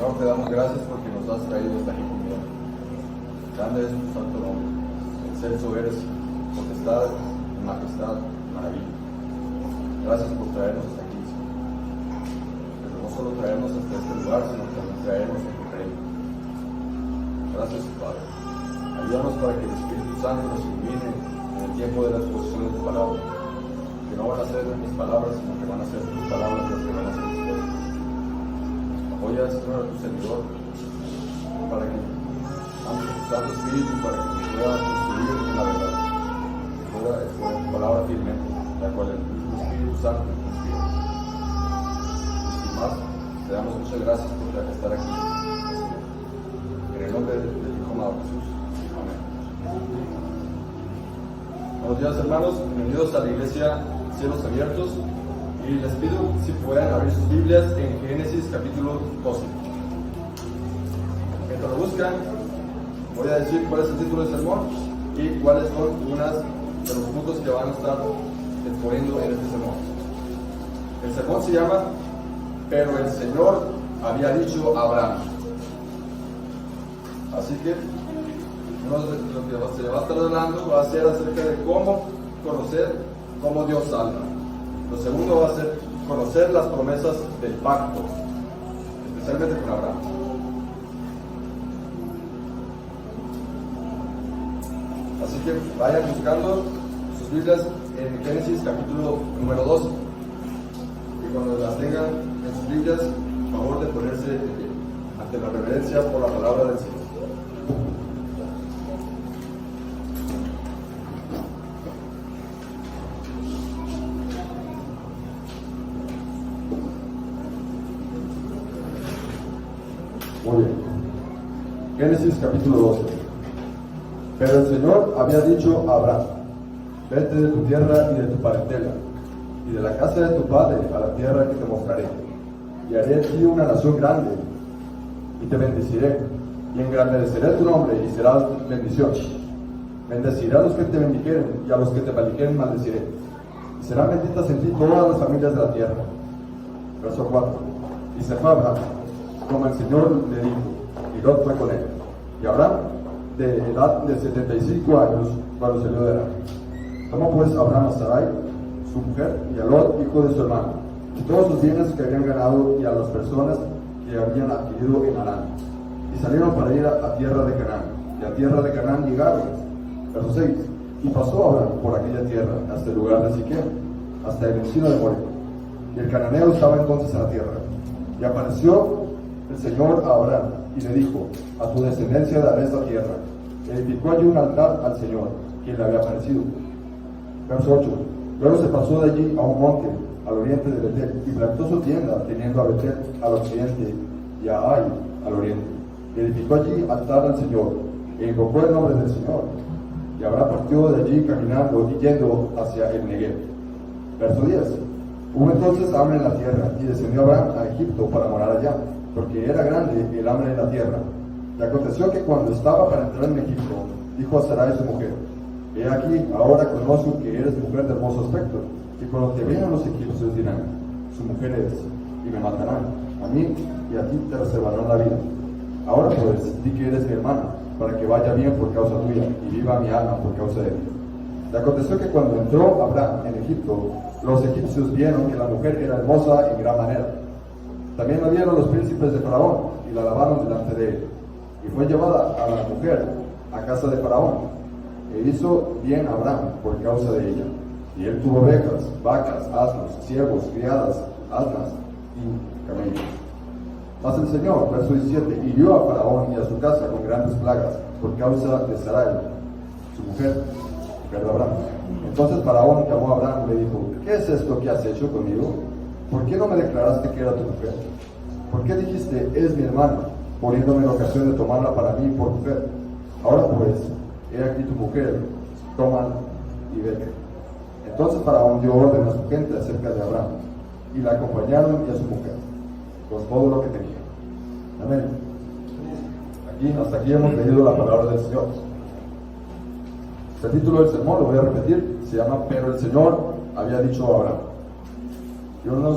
Señor, te damos gracias porque nos has traído hasta aquí conmigo. Grande es tu santo nombre. Excelso eres, potestad, majestad, maravilla. Gracias por traernos hasta aquí, Señor. Pero no solo traernos hasta este lugar, sino también traernos en tu reino. Gracias, Padre. Ayúdanos para que el Espíritu Santo nos ilumine en el tiempo de la exposición de tu palabra. Que no van a ser mis palabras, sino que van a ser tus palabras las que van a ser dispuestas. Apoya, Señor, a tu servidor para que ante tu Santo Espíritu, para que pueda construir en la verdad, que pueda exponer tu palabra firmemente, la cual el Espíritu Santo nos inspira. Y sin más, te damos muchas gracias por estar aquí. En el nombre del Hijo amado Jesús. Amén. Buenos días, hermanos. Bienvenidos a la iglesia Cielos Abiertos. Y les pido si pueden abrir sus Biblias en Génesis capítulo 12. Mientras lo buscan, voy a decir cuál es el título del sermón y cuáles son unos de los puntos que van a estar exponiendo en este sermón. El sermón se llama Pero el Señor había dicho a Abraham. Así que uno de lo que se va a estar hablando va a ser acerca de cómo conocer cómo Dios salva. Lo segundo va a ser conocer las promesas del pacto, especialmente con Abraham. Así que vayan buscando sus Biblias en Génesis capítulo número 12. Y cuando las tengan en sus Biblias, por favor de ponerse ante la reverencia por la palabra del Señor. Muy bien. Génesis capítulo 12. Pero el Señor había dicho a Abraham: vete de tu tierra y de tu parentela, y de la casa de tu padre a la tierra que te mostraré, y haré de ti una nación grande, y te bendeciré, y engrandeceré tu nombre, y serás bendición. Bendeciré a los que te bendijeren, y a los que te maldijeren maldeciré, y serán benditas en ti todas las familias de la tierra. Verso 4. Y se fue Abraham, como el Señor le dijo, y Lot fue con él. Y Abraham, de edad de 75 años, cuando salió de Arán. Tomó pues Abraham a Sarai, su mujer, y a Lot, hijo de su hermano, y todos sus bienes que habían ganado, y a las personas que habían adquirido en Arán. Y salieron para ir a tierra de Canaán. Y a tierra de Canaán llegaron. Verso 6. Y pasó Abraham por aquella tierra, hasta el lugar de Siquem, hasta el encino de Moré. Y el cananeo estaba entonces en la tierra. Y apareció el Señor a Abraham y le dijo: a tu descendencia daré esta tierra. Edificó allí un altar al Señor, quien le había aparecido. Verso 8. Luego se pasó de allí a un monte al oriente de Betel y plantó su tienda, teniendo a Betel al occidente y a Ai al oriente. Y edificó allí altar al Señor e invocó el nombre del Señor. Y Abraham partió de allí caminando y yendo hacia el Negev. Verso 10. Hubo entonces hambre en la tierra y descendió Abraham a Egipto para morar allá, porque era grande el hambre en la tierra. Y aconteció que cuando estaba para entrar en Egipto, dijo a Sarai su mujer: he aquí, ahora conozco que eres mujer de hermoso aspecto, y cuando te vean los egipcios dirán: su mujer es, y me matarán, a mí y a ti te reservarán la vida. Ahora pues, di que eres mi hermana, para que vaya bien por causa tuya, y viva mi alma por causa de ti. Y aconteció que cuando entró Abraham en Egipto, los egipcios vieron que la mujer era hermosa en gran manera. También la vieron los príncipes de Faraón, y la alabaron delante de él. Y fue llevada a la mujer a casa de Faraón, e hizo bien Abraham por causa de ella. Y él tuvo ovejas, vacas, asnos, siervos, criadas, asnas y camellos. Mas el Señor, verso 17, hirió a Faraón y a su casa con grandes plagas por causa de Sarai, su mujer de Abraham. Entonces Faraón llamó a Abraham y le dijo: ¿qué es esto que has hecho conmigo? ¿Por qué no me declaraste que era tu mujer? ¿Por qué dijiste: es mi hermana, poniéndome en ocasión de tomarla para mí por mujer? Ahora pues, he aquí tu mujer, tómala y vete. Entonces Faraón dio orden a su gente acerca de Abraham, y la acompañaron y a su mujer, con todo lo que tenía. Amén. Hasta aquí hemos leído la palabra del Señor. El título del sermón, lo voy a repetir, se llama Pero el Señor había dicho a Abraham. Y uno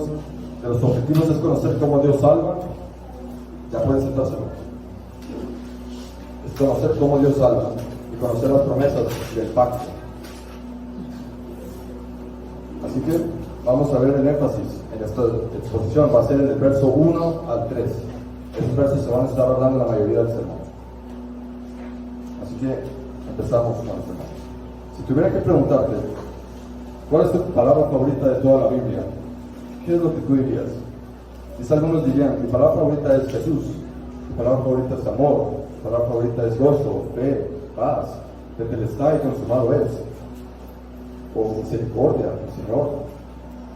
de los objetivos es conocer cómo Dios salva, Ya pueden sentarse. Es conocer cómo Dios salva y conocer las promesas del pacto. Así que vamos a ver el énfasis en esta exposición. Va a ser en el verso 1 al 3. Esos versos se van a estar hablando la mayoría del sermón. Así que empezamos con el sermón. Si tuviera que preguntarte, ¿cuál es tu palabra favorita de toda la Biblia? ¿Qué es lo que tú dirías? Quizá algunos dirían, mi palabra favorita es Jesús, mi palabra favorita es amor, mi palabra favorita es gozo, fe, paz, tetelestai, consumado es, o misericordia, el Señor.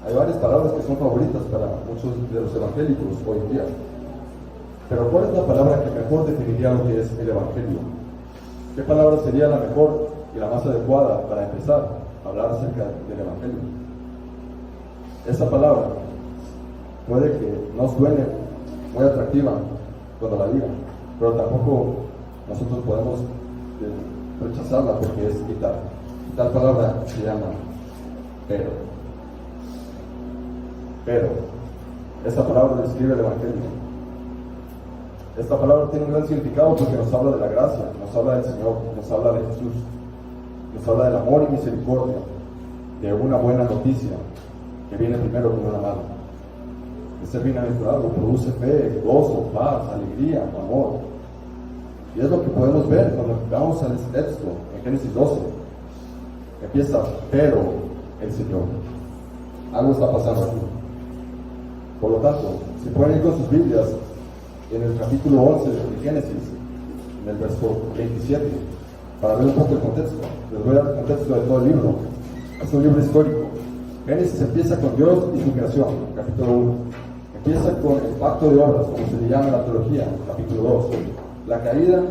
Hay varias palabras que son favoritas para muchos de los evangélicos hoy en día. Pero ¿cuál es la palabra que mejor definiría lo que es el evangelio? ¿Qué palabra sería la mejor y la más adecuada para empezar a hablar acerca del evangelio? Esa palabra puede que no suene muy atractiva cuando la digan, pero tampoco nosotros podemos rechazarla porque es quitar. Tal palabra se llama pero. Pero, esta palabra describe el evangelio. Esta palabra tiene un gran significado porque nos habla de la gracia, nos habla del Señor, nos habla de Jesús, nos habla del amor y misericordia, de una buena noticia que viene primero con una mala. Este bienaventurado produce fe, gozo, paz, alegría, amor. Y es lo que podemos ver cuando vamos al texto en Génesis 12. Empieza, pero el Señor. Algo está pasando aquí. Por lo tanto, si pueden ir con sus Biblias en el capítulo 11 de Génesis, en el verso 27, para ver un poco el contexto. Les voy a dar el contexto de todo el libro. Es un libro histórico. Génesis empieza con Dios y su creación, capítulo 1. Empieza con el pacto de obras, como se le llama en la teología, capítulo 2. La caída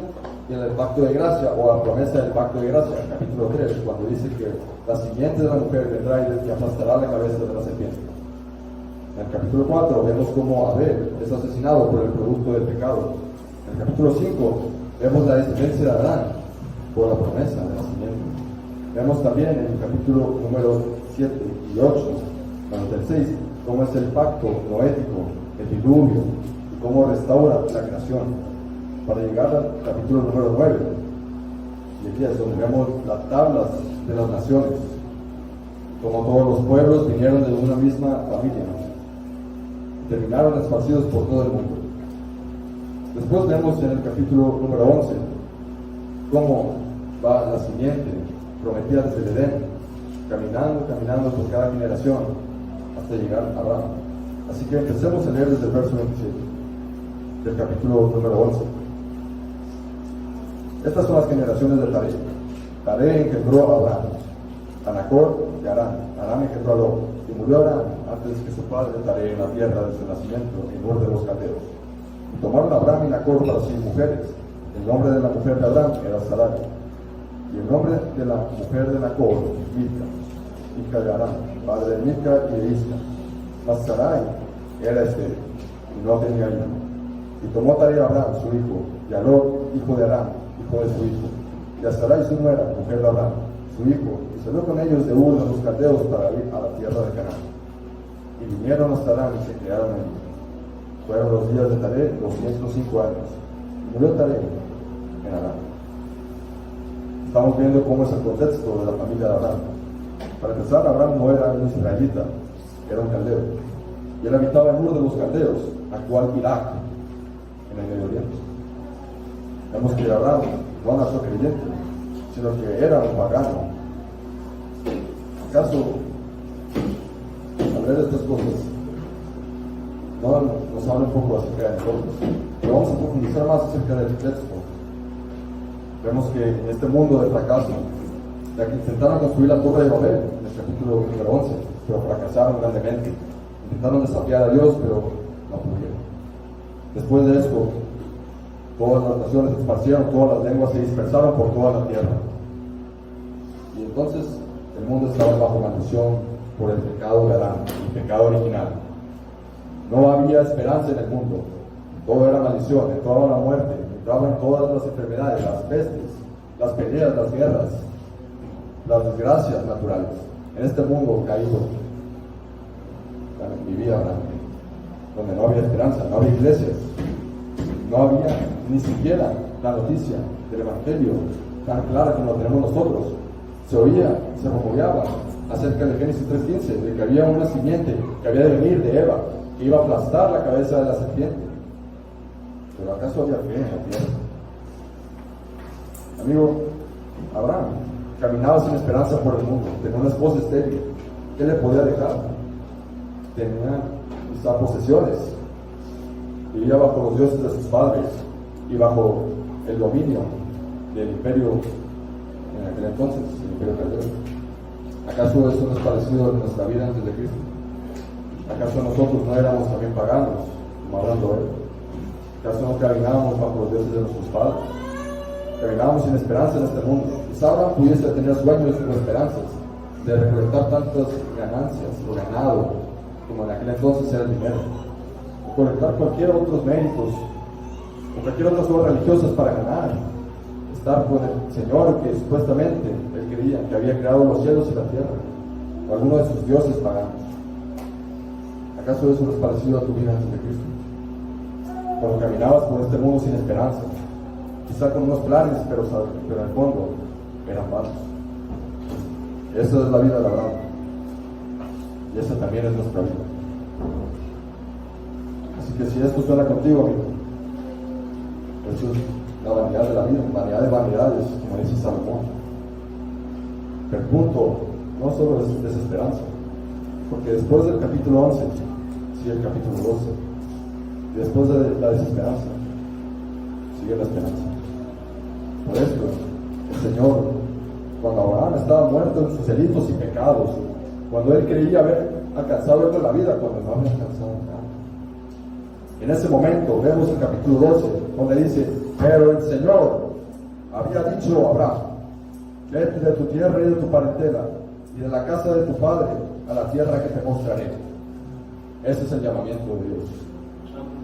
y el pacto de gracia, o la promesa del pacto de gracia, capítulo 3, cuando dice que la simiente de la mujer vendrá y aplastará la cabeza de la serpiente. En el capítulo 4 vemos cómo Abel es asesinado por el producto del pecado. En el capítulo 5 vemos la descendencia de Adán por la promesa de la simiente. Vemos también en el capítulo número 7 y 8, hasta el 6, cómo es el pacto noético, el diluvio, y cómo restaura la creación. Para llegar al capítulo número 9, y aquí es donde vemos las tablas de las naciones, como todos los pueblos vinieron de una misma familia, y terminaron esparcidos por todo el mundo. Después vemos en el capítulo número 11, cómo va la simiente prometida desde el Edén, caminando por cada generación, hasta llegar a Abraham. Así que empecemos a leer desde el verso 27, del capítulo número 11. Estas son las generaciones de Taré. Taré engendró a Abraham, a Nacor y a Harán. Harán engendró a Lot. Y murió Abraham antes que su padre Taré en la tierra de su nacimiento, en Ur de los Caldeos. Y tomaron a Abraham y Nacor para sí mujeres. El nombre de la mujer de Abraham era Sarai. Y el nombre de la mujer de Nacor, Milca. Hija de Harán, padre de Milca y de Isca. Mas Sarai era estéril y no tenía hijo. Y tomó Taré a Abraham, su hijo, y a Lot, hijo de Harán, hijo de su hijo, y a Sarai su nuera, mujer de Abraham, su hijo, y salió con ellos de Ur de los Caldeos para ir a la tierra de Canaán. Y vinieron hasta Harán y se criaron allí. Fueron los días de Taré 205 años. Y murió Taré en Harán. Estamos viendo cómo es el contexto de la familia de Abraham. Para empezar, Abraham no era un israelita, era un caldeo. Y él habitaba en Ur de los Caldeos, actual Irak, en el Medio Oriente. Vemos que Abraham no nació creyente, sino que era un pagano. ¿Acaso, al ver estas cosas, no nos habla un poco acerca de nosotros? Pero vamos a profundizar más acerca del texto. Vemos que en este mundo de fracaso, ya que intentaron construir la Torre de Babel, en el capítulo número 11, pero fracasaron grandemente. Intentaron desafiar a Dios, pero no pudieron. Después de esto, todas las naciones se esparcieron, todas las lenguas se dispersaron por toda la tierra. Y entonces el mundo estaba bajo maldición por el pecado de Adán, el pecado original. No había esperanza en el mundo. Todo era maldición, entraba la muerte, entraban todas las enfermedades, las pestes, las peleas, las guerras, las desgracias naturales. En este mundo caído vivía Abraham, donde no había esperanza, no había iglesias. no había ni siquiera la noticia del Evangelio tan clara como lo tenemos nosotros. Se oía, se rumoreaba acerca de Génesis 3:15, de que había una simiente que había de venir de Eva, que iba a aplastar la cabeza de la serpiente. Pero ¿acaso había fe en la tierra? Amigo, Abraham caminaba sin esperanza por el mundo, tenía una esposa estéril. ¿Qué le podía dejar? Tenía quizá posesiones, vivía bajo los dioses de sus padres y bajo el dominio del imperio en aquel entonces, el imperio caldeo. ¿Acaso eso no es parecido en nuestra vida antes de Cristo? ¿Acaso nosotros no éramos también paganos, como Abraham lo era? ¿Acaso no caminábamos bajo los dioses de nuestros padres? Caminábamos sin esperanza en este mundo. Quizá Abraham pudiese tener sueños o esperanzas de recolectar tantas ganancias o ganado como en aquel entonces era el dinero, o colectar cualquier otros méritos o cualquier otras obras religiosas para ganar, estar con el Señor que supuestamente él creía que había creado los cielos y la tierra, o alguno de sus dioses paganos. ¿Acaso eso no es parecido a tu vida antes de Cristo? Cuando caminabas por este mundo sin esperanza, quizá con unos planes, pero en el fondo eran falsos. Esa es la vida de Abraham, y esa también es nuestra vida. Así que si esto suena contigo, amigo, eso es la vanidad de la vida, vanidad de vanidades, como dice Salomón. Pero el punto no solo es desesperanza, porque después del capítulo 11 sigue el capítulo 12, y después de la desesperanza sigue la esperanza. Por esto el Señor, cuando Abraham estaba muerto en sus delitos y pecados, cuando él creía haber alcanzado algo en la vida, cuando no había alcanzado nada, en ese momento vemos el capítulo 12, donde dice: pero el Señor había dicho a Abraham: vete de tu tierra y de tu parentela y de la casa de tu padre a la tierra que te mostraré. Ese es el llamamiento de Dios.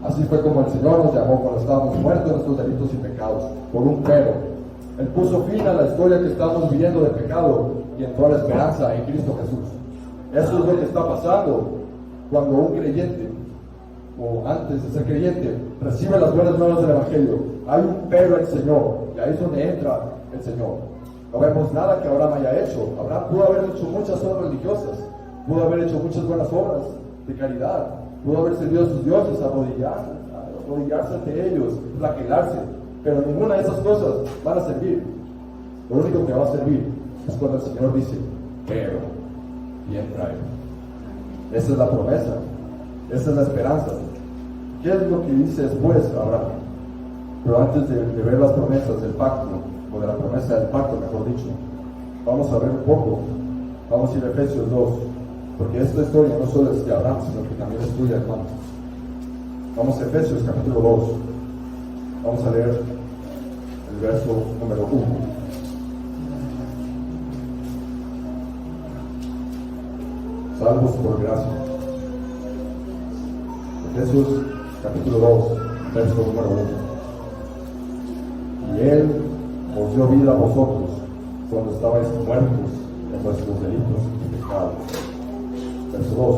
Así fue como el Señor nos llamó cuando estábamos muertos en nuestros delitos y pecados, por un pero. Él puso fin a la historia que estábamos viviendo de pecado y entró a la esperanza en Cristo Jesús. Eso es lo que está pasando cuando un creyente, o antes de ser creyente, recibe las buenas nuevas del Evangelio. Hay un pero en el Señor, y ahí es donde entra el Señor. No vemos nada que Abraham haya hecho. Abraham pudo haber hecho muchas obras religiosas, pudo haber hecho muchas buenas obras de caridad, pudo haber servido a sus dioses, arrodillarse ante ellos, flagelarse, pero ninguna de esas cosas van a servir. Lo único que va a servir es cuando el Señor dice: pero, y entra él. Esa es la promesa, esa es la esperanza. ¿Qué es lo que dice después Abraham? Pero antes de ver las promesas del pacto, o de la promesa del pacto, mejor dicho, vamos a ver un poco, vamos a ir a Efesios 2, porque esta historia no solo es de Abraham, sino que también es tuya, hermanos. Vamos a Efesios capítulo 2, vamos a leer el verso número 1. Salvos por gracia. Efesios capítulo 2, verso número 1. Y Él os dio vida a vosotros cuando estabais muertos en vuestros delitos y pecados. Verso 2.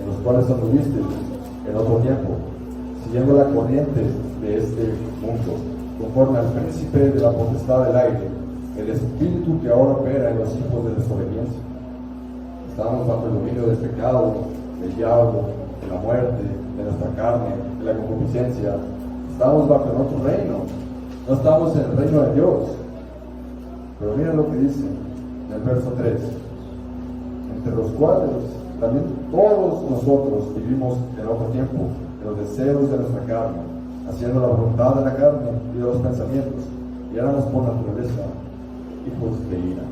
En los cuales anduvisteis en otro tiempo, siguiendo la corriente de este mundo, conforme al príncipe de la potestad del aire, el espíritu que ahora opera en los hijos de desobediencia. Estábamos bajo el dominio del pecado, del diablo, de la muerte, de nuestra carne, de la concupiscencia. Estábamos bajo en otro reino, no estábamos en el reino de Dios. Pero miren lo que dice en el verso 3: entre los cuales también todos nosotros vivimos en otro tiempo, en los deseos de nuestra carne, haciendo la voluntad de la carne y de los pensamientos, y éramos por naturaleza hijos de ira,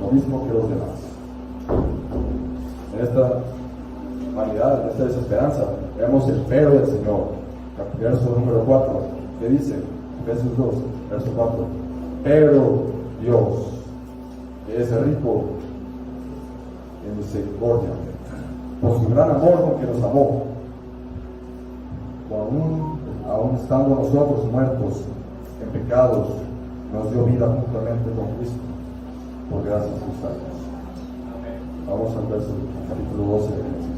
lo mismo que los demás. En esta vanidad, en esta desesperanza, vemos el pero del Señor. Verso número 4, que dice, Efesios 2, verso 4: pero Dios, que es rico en misericordia, por su gran amor con que nos amó, aún estando nosotros muertos en pecados, nos dio vida juntamente con Cristo. Por gracia sus salvos. Vamos al verso capítulo 12 de Génesis.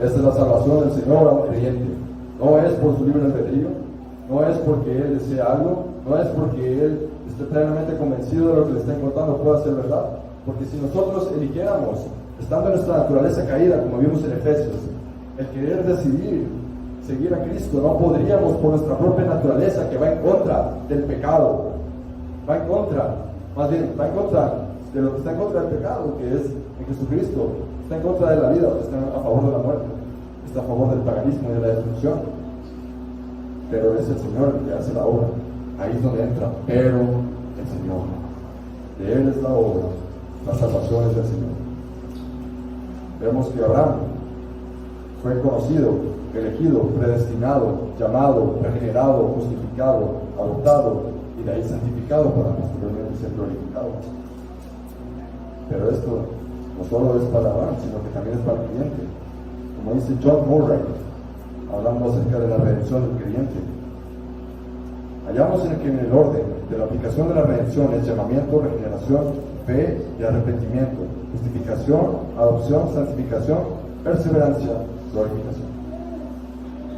Esta es la salvación del Señor a un creyente. No es por su libre albedrío, no es porque él desea algo, no es porque él esté plenamente convencido de lo que le está contando pueda ser verdad. Porque si nosotros eligiéramos, estando en nuestra naturaleza caída, como vimos en Efesios, el querer decidir seguir a Cristo, no podríamos por nuestra propia naturaleza que va en contra del pecado, va en contra de lo que está en contra del pecado, que es en Jesucristo, está en contra de la vida, está a favor de la muerte, está a favor del paganismo y de la destrucción. Pero es el Señor el que hace la obra. Ahí es donde entra, pero el Señor. De Él es la obra, la salvación es del Señor. Vemos que Abraham fue conocido, elegido, predestinado, llamado, regenerado, justificado, adoptado y de ahí santificado para posteriormente ser glorificado. Pero esto no solo es para Abraham, sino que también es para el creyente. Como dice John Murray, hablando acerca de la redención del creyente, hallamos que en el orden de la aplicación de la redención es llamamiento, regeneración, fe y arrepentimiento, justificación, adopción, santificación, perseverancia, glorificación.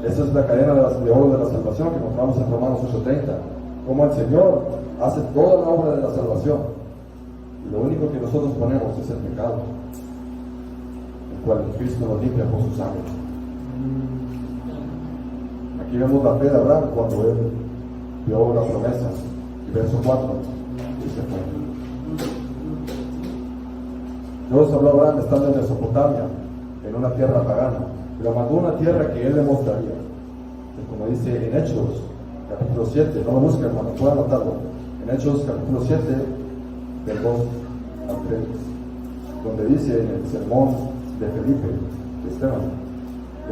Esa es la cadena de oro de la salvación que encontramos en Romanos 8:30, como el Señor hace toda la obra de la salvación y lo único que nosotros ponemos es el pecado, el cual Cristo nos limpia por su sangre. Aquí vemos la fe de Abraham cuando él vio la promesa, y verso 4 dice: Dios habló a Abraham estando en Mesopotamia, en una tierra pagana, pero mandó una tierra que él le mostraría. Y como dice en Hechos capítulo 7, no lo busquen hermano, pueden anotarlo, en Hechos capítulo 7 del 2 al 3, donde dice en el sermón de Felipe, de Esteban,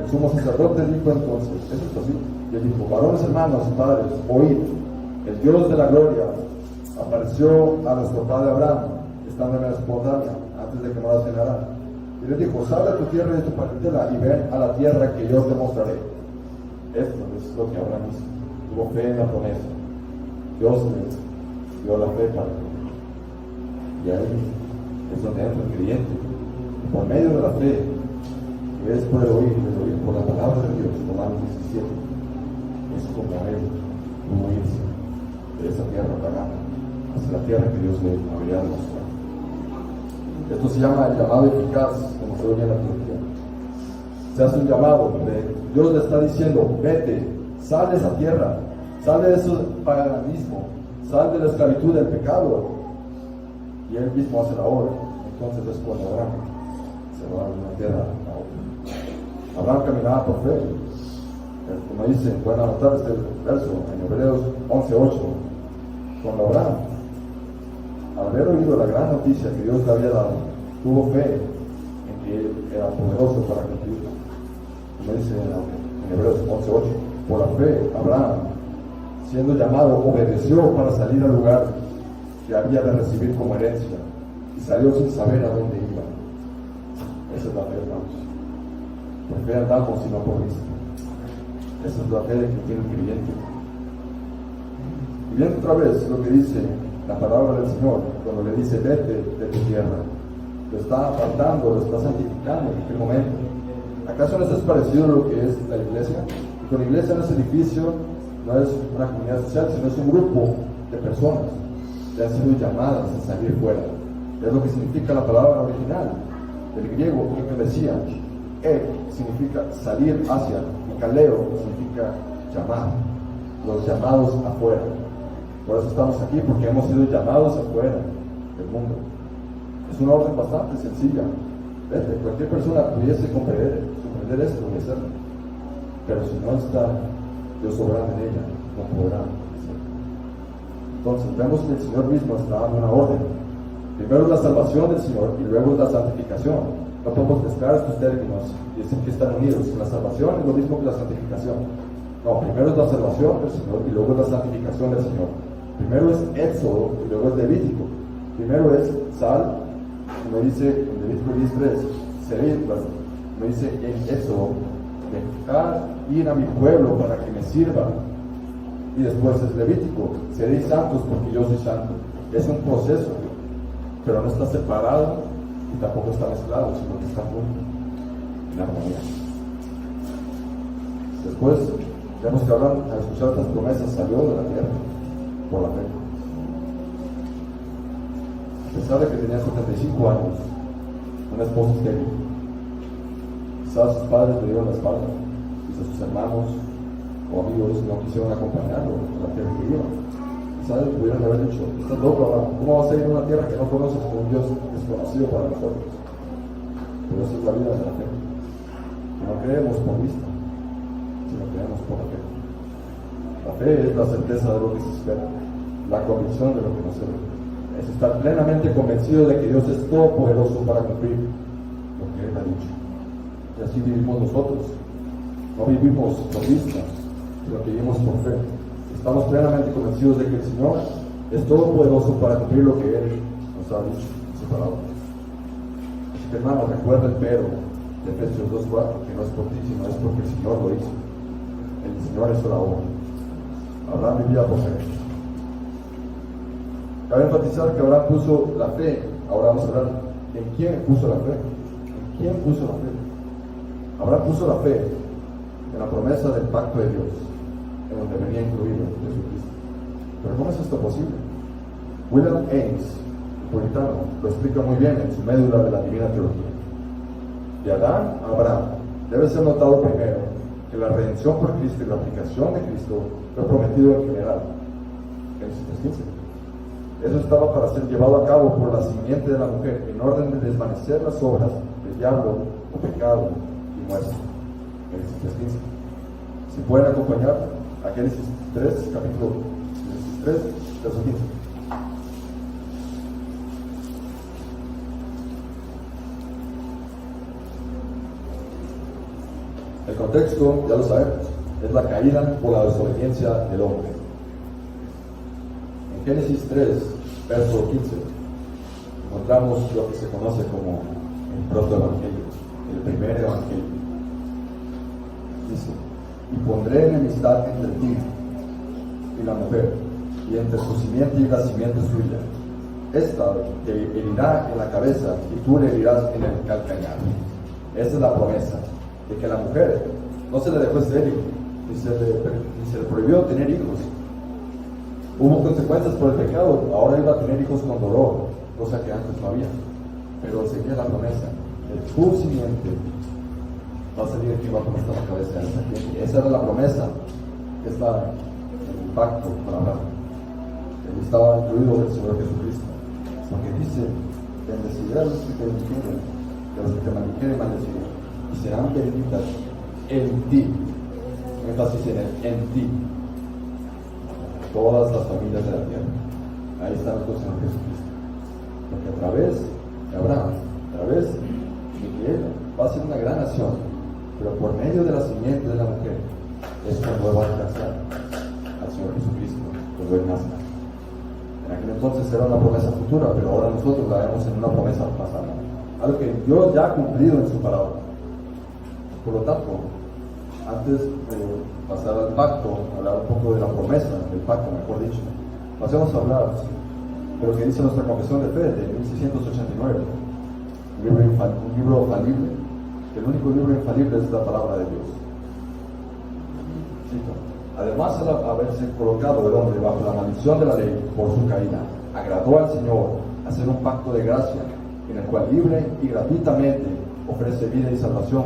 el sumo sacerdote dijo entonces, eso es así, y él dijo: varones hermanos y padres, oíd, el Dios de la gloria apareció a nuestro padre Abraham, estando en Mesopotamia, antes de que naciera en Harán, y le dijo: sal de tu tierra y de tu parentela y ven a la tierra que yo te mostraré. Esto es lo que Abraham hizo, tuvo fe en la promesa, Dios le dio la fe para que, y ahí es donde entra el creyente, por medio de la fe, que es por el oír por la palabra de Dios. Romanos 17, es como él pudo irse de esa tierra pagana hacia la tierra que Dios le había mostrado. Esto se llama el llamado eficaz, como se oye en la teología. Se hace un llamado, Dios le está diciendo: vete, sal de esa tierra, sal de ese paganismo, sal de la esclavitud del pecado, y él mismo hace la obra. Entonces es cuando Abraham se va de una tierra a otra. Abraham caminaba por fe, como dice, pueden anotar este verso en Hebreos 11:8. Cuando Abraham, al haber oído la gran noticia que Dios le había dado, tuvo fe en que él era poderoso para cumplirla. Como dice en Hebreos 11:8, por la fe Abraham, siendo llamado, obedeció para salir al lugar que había de recibir como herencia, y salió sin saber a dónde iba. Esa es la fe, hermanos. Por fe andamos y no por vista. Esa es la fe que tiene el creyente. Y viendo otra vez lo que dice la palabra del Señor, cuando le dice: vete de tu tierra, lo está apartando, lo está santificando en aquel momento. ¿Acaso no es parecido a lo que es la iglesia? Porque la iglesia no es edificio, no es una comunidad social, sino es un grupo de personas que han sido llamadas a salir fuera. Es lo que significa la palabra original del griego, eclesia. Significa salir hacia, y kaleo significa llamar, los llamados afuera. Por eso estamos aquí, porque hemos sido llamados afuera del mundo. Es una orden bastante sencilla. Vete, cualquier persona pudiese comprender esto y hacerlo, pero si no está Dios obrando en ella, no podrá hacerlo. Entonces vemos que el Señor mismo está dando una orden. Primero es la salvación del Señor y luego es la santificación. No podemos mezclar estos términos y decir que están unidos. La salvación es lo mismo que la santificación. No, primero es la salvación del Señor y luego es la santificación del Señor. Primero es Éxodo y luego es Levítico. Primero es sal, como dice en Levítico 10:3, seréis, me dice en Éxodo, dejar ir a mi pueblo para que me sirva. Y después es Levítico, seréis santos porque yo soy santo. Es un proceso, pero no está separado y tampoco está mezclado, sino que está junto, en armonía. Después, vemos que Abraham, al escuchar estas promesas, salió de la tierra por la fe. A pesar de que tenía 75 años, una esposa estéril, quizás sus padres le dieron la espalda, quizás sus hermanos o amigos no quisieron acompañarlo a la tierra que iba. Quizás pudieron haber dicho: estás loco, Abraham, ¿cómo vas a ir a una tierra que no conoces con un Dios desconocido para nosotros? Pero esa es la vida de la fe. No creemos por vista, sino creemos por la fe. La fe es la certeza de lo que se espera, la convicción de lo que no se ve. Es estar plenamente convencido de que Dios es todopoderoso para cumplir lo que Él ha dicho. Y así vivimos nosotros. No vivimos por vista, sino que vivimos por fe. Estamos plenamente convencidos de que el Señor es todopoderoso para cumplir lo que Él nos ha dicho en su palabra. Así que, hermano, recuerda el pero de Efesios 2:4, que no es por ti, sino es porque el Señor lo hizo. El Señor hizo la obra. Abraham vivía por fe. Cabe enfatizar que Abraham puso la fe. Ahora vamos a hablar en quién puso la fe. ¿En quién puso la fe? Abraham puso la fe en la promesa del pacto de Dios, en donde venía incluido Jesucristo. Pero ¿cómo es esto posible? William Ames, el puritano, lo explica muy bien en su médula de la Divina Teología. De Adán a Abraham debe ser notado primero que la redención por Cristo y la aplicación de Cristo fue prometido en general. Génesis 3:15. Eso estaba para ser llevado a cabo por la simiente de la mujer, en orden de desvanecer las obras del diablo, o pecado y muerte. Génesis 3:15. Si pueden acompañar a Génesis 3, capítulo Génesis 3, verso 15. El contexto, ya lo sabemos, es la caída por la desobediencia del hombre. En Génesis 3, verso 15, encontramos lo que se conoce como el protoevangelio, el primer evangelio. Dice: y pondré enemistad entre ti y la mujer, y entre su simiente y la simiente suya. Esta te herirá en la cabeza, y tú le herirás en el calcañar. Esa es la promesa, de que a la mujer no se le dejó estéril, ni se le prohibió tener hijos. Hubo consecuencias por el pecado, ahora iba a tener hijos con dolor, cosa que antes no había. Pero seguía la promesa: de tu simiente va a salir que va a comer la cabeza de esta gente. Esa era la promesa, es el pacto con Abraham. Él estaba incluido el Señor Jesucristo, porque dice: bendeciré a los que te bendieren, y a los que te maldijeren maldeciré, y serán benditas en ti. Énfasis en ti. Todas las familias de la tierra. Ahí está nuestro Señor Jesucristo. Porque a través de Abraham, a través de que él va a ser una gran nación, pero por medio de la simiente de la mujer, es cuando va a alcanzar al Señor Jesucristo, cuando él nazca. En aquel entonces era una promesa futura, pero ahora nosotros la vemos en una promesa pasada. Algo que Dios ya ha cumplido en su palabra. Por lo tanto, antes de pasar al pacto, hablar un poco de la promesa del pacto, mejor dicho, pasemos a hablar de lo que dice nuestra confesión de fe de 1689, un libro falible, que el único libro infalible es la palabra de Dios. Cito: además, al haberse colocado el hombre bajo la maldición de la ley por su caída, agradó al Señor hacer un pacto de gracia, en el cual libre y gratuitamente ofrece vida y salvación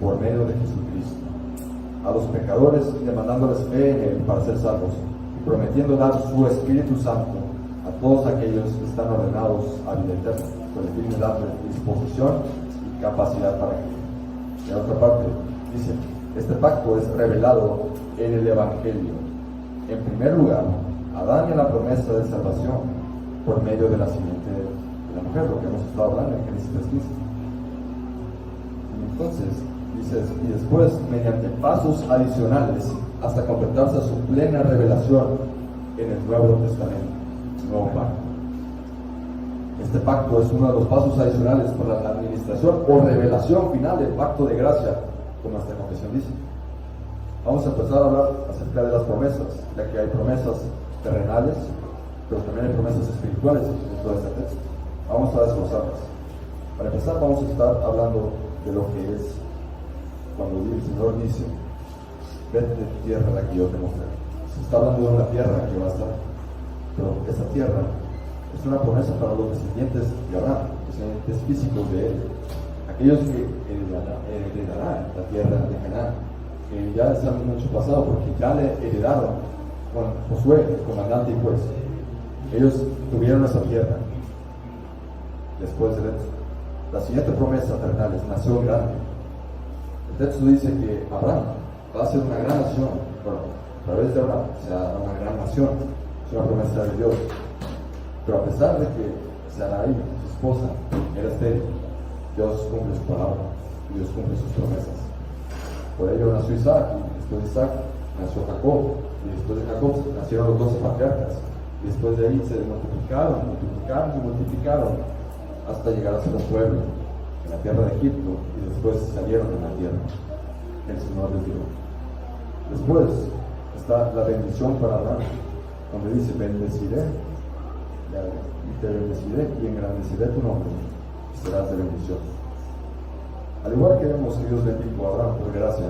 por medio de Jesucristo a los pecadores, demandándoles fe en Él para ser salvos, y prometiendo dar su Espíritu Santo a todos aquellos que están ordenados a vida eterna, con el fin de darles disposición y capacidad para ello. De otra parte, dice: este pacto es revelado en el Evangelio. En primer lugar, a Adán y la promesa de salvación por medio de la simiente de la mujer, lo que hemos estado hablando en Génesis 3:15. Entonces, dice: y después, mediante pasos adicionales, hasta completarse su plena revelación en el Nuevo Testamento, el Nuevo Pacto. Este pacto es uno de los pasos adicionales para la administración o revelación final del pacto de gracia, como nuestra confesión dice. Vamos a empezar a hablar acerca de las promesas, ya que hay promesas terrenales, pero también hay promesas espirituales en todo este texto. Vamos a desglosarlas. Para empezar, vamos a estar hablando de lo que es cuando el Señor dice: vete de tu tierra a la que yo te mostré. Se está hablando de una tierra que va a estar, pero esa tierra es una promesa para los descendientes de Abraham, descendientes físicos de él, aquellos que heredarán la tierra de Canaán, que ya están mucho pasado porque ya le heredaron con Josué, el comandante y juez. Ellos tuvieron esa tierra después del Éxodo. La siguiente promesa terrenal es nación grande. El texto dice que Abraham va a ser una gran nación, bueno, a través de Abraham será una gran nación, es una promesa de Dios. Pero a pesar de que Sarai, su esposa, era estéril, Dios cumple su palabra, Dios cumple sus promesas. Por ello nació Isaac, y después de Isaac nació Jacob, y después de Jacob nacieron los 12 patriarcas, y después de ahí se multiplicaron, hasta llegar a ser un pueblo en la tierra de Egipto, y después salieron de la tierra. El Señor les dio. Después está la bendición para Abraham, donde dice: bendeciré, y te bendeciré, y engrandeceré tu nombre, y serás de bendición. Al igual que vemos que Dios bendijo a Abraham por gracia,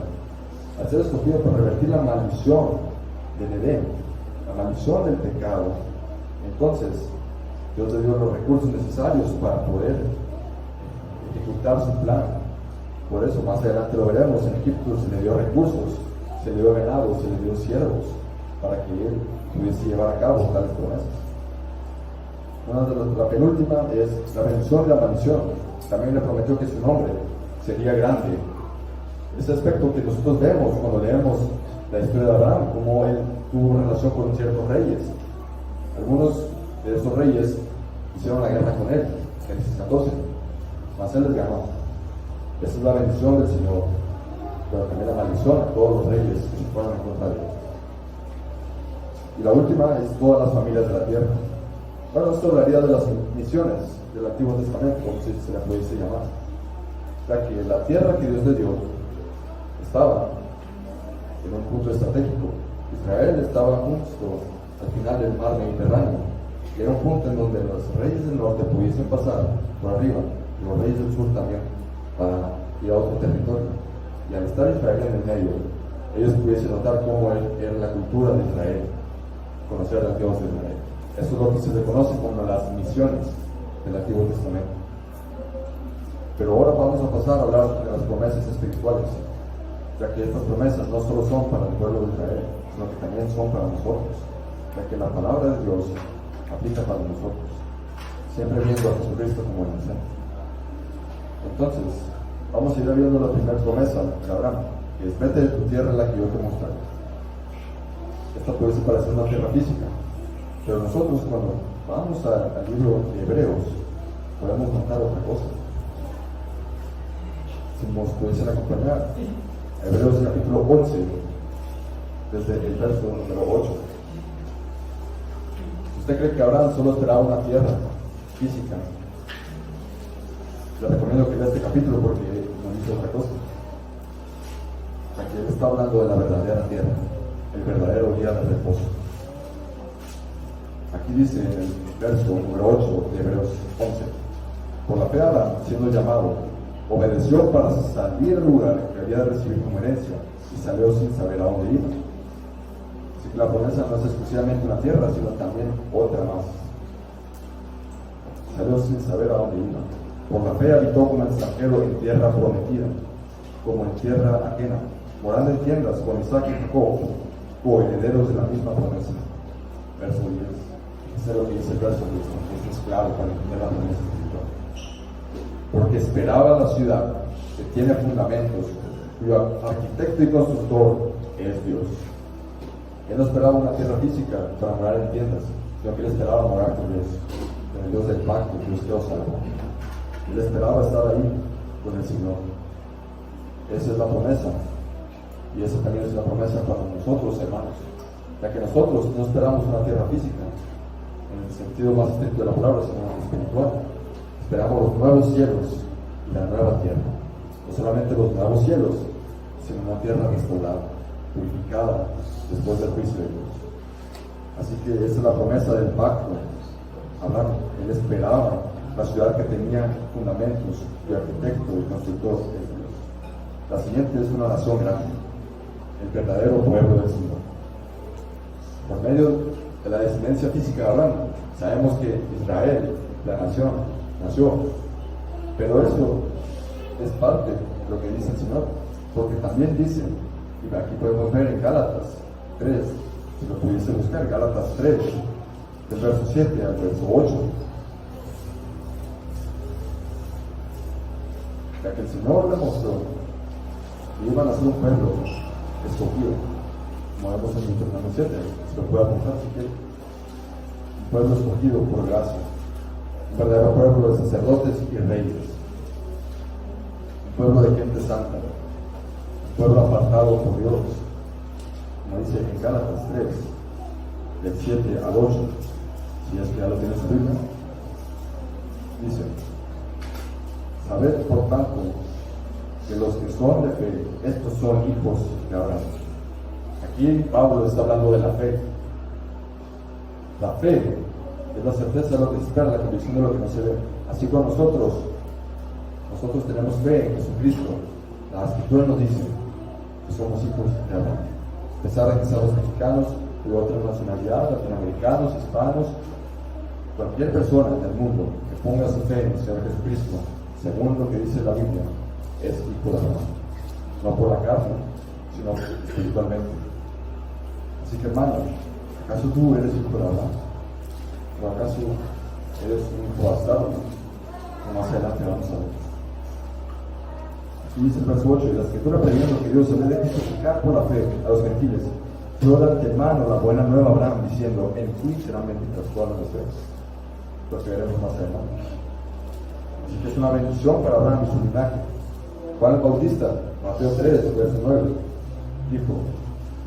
al ser escogido para revertir la maldición del Edén, la maldición del pecado, entonces Dios le dio los recursos necesarios para poder ejecutar su plan. Por eso más adelante lo veremos, en Egipto se le dio recursos, se le dio ganado, se le dio siervos, para que él pudiese llevar a cabo tales promesas. La penúltima es la bendición y la maldición. También le prometió que su nombre sería grande. Ese aspecto que nosotros vemos cuando leemos la historia de Abraham, cómo él tuvo relación con ciertos reyes. Algunos de esos reyes hicieron la guerra con él, Génesis 14, mas él les ganó. Esa es la bendición del Señor, pero también la maldición a todos los reyes que se fueron en contra de él. Y la última es todas las familias de la tierra. Bueno, esto hablaría de las misiones del Antiguo Testamento, como si se la pudiese llamar. O sea que la tierra que Dios le dio estaba en un punto estratégico. Israel estaba justo al final del mar Mediterráneo, y era un punto en donde los reyes del norte pudiesen pasar por arriba, y los reyes del sur también, para ir a otro territorio. Y al estar Israel en el medio, ellos pudiesen notar cómo era la cultura de Israel, conocer al Dios de Israel. Eso es lo que se le conoce como las misiones del Antiguo Testamento. Pero ahora vamos a pasar a hablar de las promesas espirituales, ya que estas promesas no solo son para el pueblo de Israel, sino que también son para nosotros, ya que la palabra de Dios aplica para nosotros, siempre viendo a Jesucristo como el centro. Entonces, vamos a ir viendo la primera promesa de Abraham, que es: vete de tu tierra en la que yo te mostraré. Esta puede parecer una tierra física, pero nosotros cuando vamos al libro de Hebreos podemos notar otra cosa. Si nos pudiesen acompañar, Hebreos capítulo 11, desde el verso número 8. Si usted cree que Abraham solo esperaba una tierra física, le recomiendo que lea este capítulo porque no dice otra cosa. O sea, que él está hablando de la verdadera tierra, el verdadero día de reposo. Aquí dice en el verso número 8 de Hebreos 11: por la fe Abraham, siendo llamado, obedeció para salir del lugar que había de recibir como herencia, y salió sin saber a dónde iba. Así que la promesa no es exclusivamente una tierra, sino también otra más. Salió sin saber a dónde iba. Por la fe habitó como extranjero en tierra prometida, como en tierra ajena, morando en tiendas con Isaac y Jacob, coherederos de la misma promesa. Verso 10. Ese es lo que dice el verso 10, que es clave para entender la promesa espiritual. Porque esperaba la ciudad que tiene fundamentos, cuyo arquitecto y constructor es Dios. Él no esperaba una tierra física para morar en tiendas, sino que él esperaba morar con Dios, con el Dios del pacto, Dios que os salvó. Él esperaba estar ahí con el Señor. Esa es la promesa, y esa también es la promesa para nosotros, hermanos, ya que nosotros no esperamos una tierra física en el sentido más estricto de la palabra, sino espiritual. Esperamos los nuevos cielos y la nueva tierra. No solamente los nuevos cielos, sino una tierra restaurada, purificada después del juicio de Dios. Así que esa es la promesa del pacto. Abraham, él esperaba la ciudad que tenía fundamentos, y arquitecto y constructor es Dios. La siguiente es una nación grande. el verdadero pueblo del Señor. Por medio de la descendencia física de Abraham, sabemos que Israel, la nación, nació. Pero eso es parte de lo que dice el Señor, porque también dice, y aquí podemos ver en Gálatas 3, si lo pudiese buscar, Gálatas 3, del verso 7 al verso 8, ya que el Señor demostró que iban a ser un pueblo escogido, como vemos en Deuteronomio 7, se lo puede apuntar si quiere, un pueblo escogido por gracia, un verdadero pueblo de sacerdotes y reyes, un pueblo de gente santa, un pueblo apartado por Dios, como dice en Gálatas 3, del 7 al 8, si es que ya lo tienes en Biblia, dice: sabed por tanto que los que son de fe, estos son hijos de Abraham. Aquí Pablo está hablando de la fe. La fe es la certeza de lo que se espera, la convicción de lo que no se ve. Así como nosotros tenemos fe en Jesucristo, la Escritura nos dice que somos hijos de Abraham. A pesar de que seamos mexicanos, de otra nacionalidad, latinoamericanos, hispanos, cualquier persona del mundo que ponga su fe en el Señor Jesucristo, según lo que dice la Biblia, es hijo de Abraham. No por la carne, sino espiritualmente. Así que, hermano, ¿acaso tú eres hijo de Abraham? ¿O acaso eres un hijo bastardo? Como más adelante vamos a ver. Aquí dice el verso 8: y la Escritura previniendo que Dios se le de justificar por la fe a los gentiles, dio de antemano la buena nueva a Abraham, diciendo: en ti serán benditas todas las naciones. Lo que veremos más adelante. Así que es una bendición para Abraham y su linaje. Juan el Bautista, Mateo 3, verso 9, dijo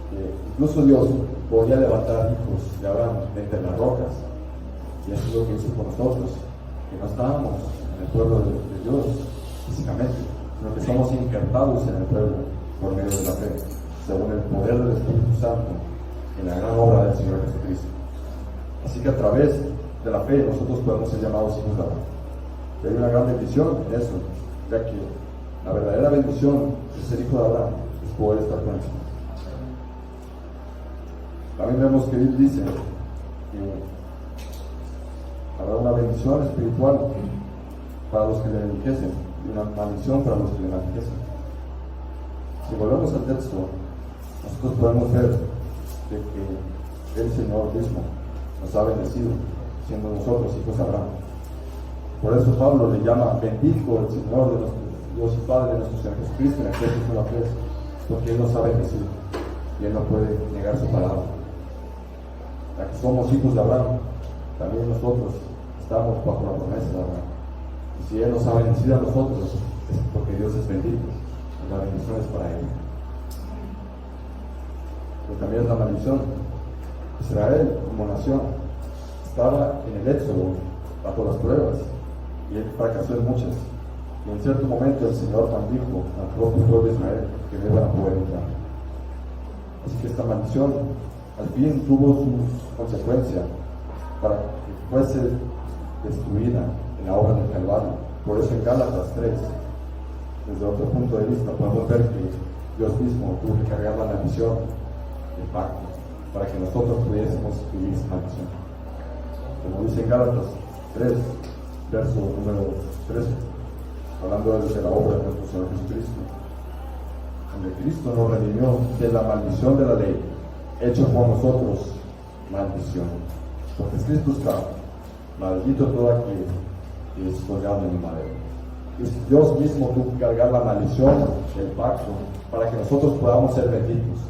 que incluso Dios podía levantar hijos de Abraham de entre las rocas. Y eso es lo que hizo por nosotros, que no estábamos en el pueblo de Dios físicamente, sino que somos injertados en el pueblo por medio de la fe, según el poder del Espíritu Santo en la gran obra del Señor Jesucristo. Así que a través de la fe nosotros podemos ser llamados hijos de Abraham. Y hay una gran bendición en eso, ya que la verdadera bendición de ser hijo de Abraham es poder estar con el Señor. También vemos que Él dice que habrá una bendición espiritual para los que le enriquecen y una maldición para los que le enriquecen. Si volvemos al texto, nosotros podemos ver de que el Señor mismo nos ha bendecido, siendo nosotros hijos de Abraham. Por eso Pablo le llama bendito el Señor de nuestro Dios y Padre de nuestro Señor Jesucristo en Efesios 1:3, porque Él nos ha bendecido y Él no puede negar su palabra. Ya que somos hijos de Abraham, también nosotros estamos bajo la promesa de Abraham. Y si Él nos ha bendecido a nosotros, es porque Dios es bendito y la bendición es para Él. Pero también es la maldición. Israel, como nación, estaba en el éxodo bajo las pruebas y él fracasó en muchas. Y en cierto momento el Señor maldijo al propio pueblo de Israel que no iban a poder entrar. Así que esta maldición al fin tuvo su consecuencia para que fuese destruida en la obra del Calvario. Por eso en Gálatas 3, desde otro punto de vista, podemos ver que Dios mismo tuvo que cargar la maldición del pacto para que nosotros pudiésemos vivir esa maldición. Como dice en Gálatas 3, verso número 13, hablando de la obra de nuestro Señor Jesucristo, donde Cristo nos redimió de la maldición de la ley, hecho por nosotros maldición. Porque escrito está: maldito todo aquel que es colgado en el madero. Y Dios mismo tuvo que cargar la maldición del pacto para que nosotros podamos ser benditos.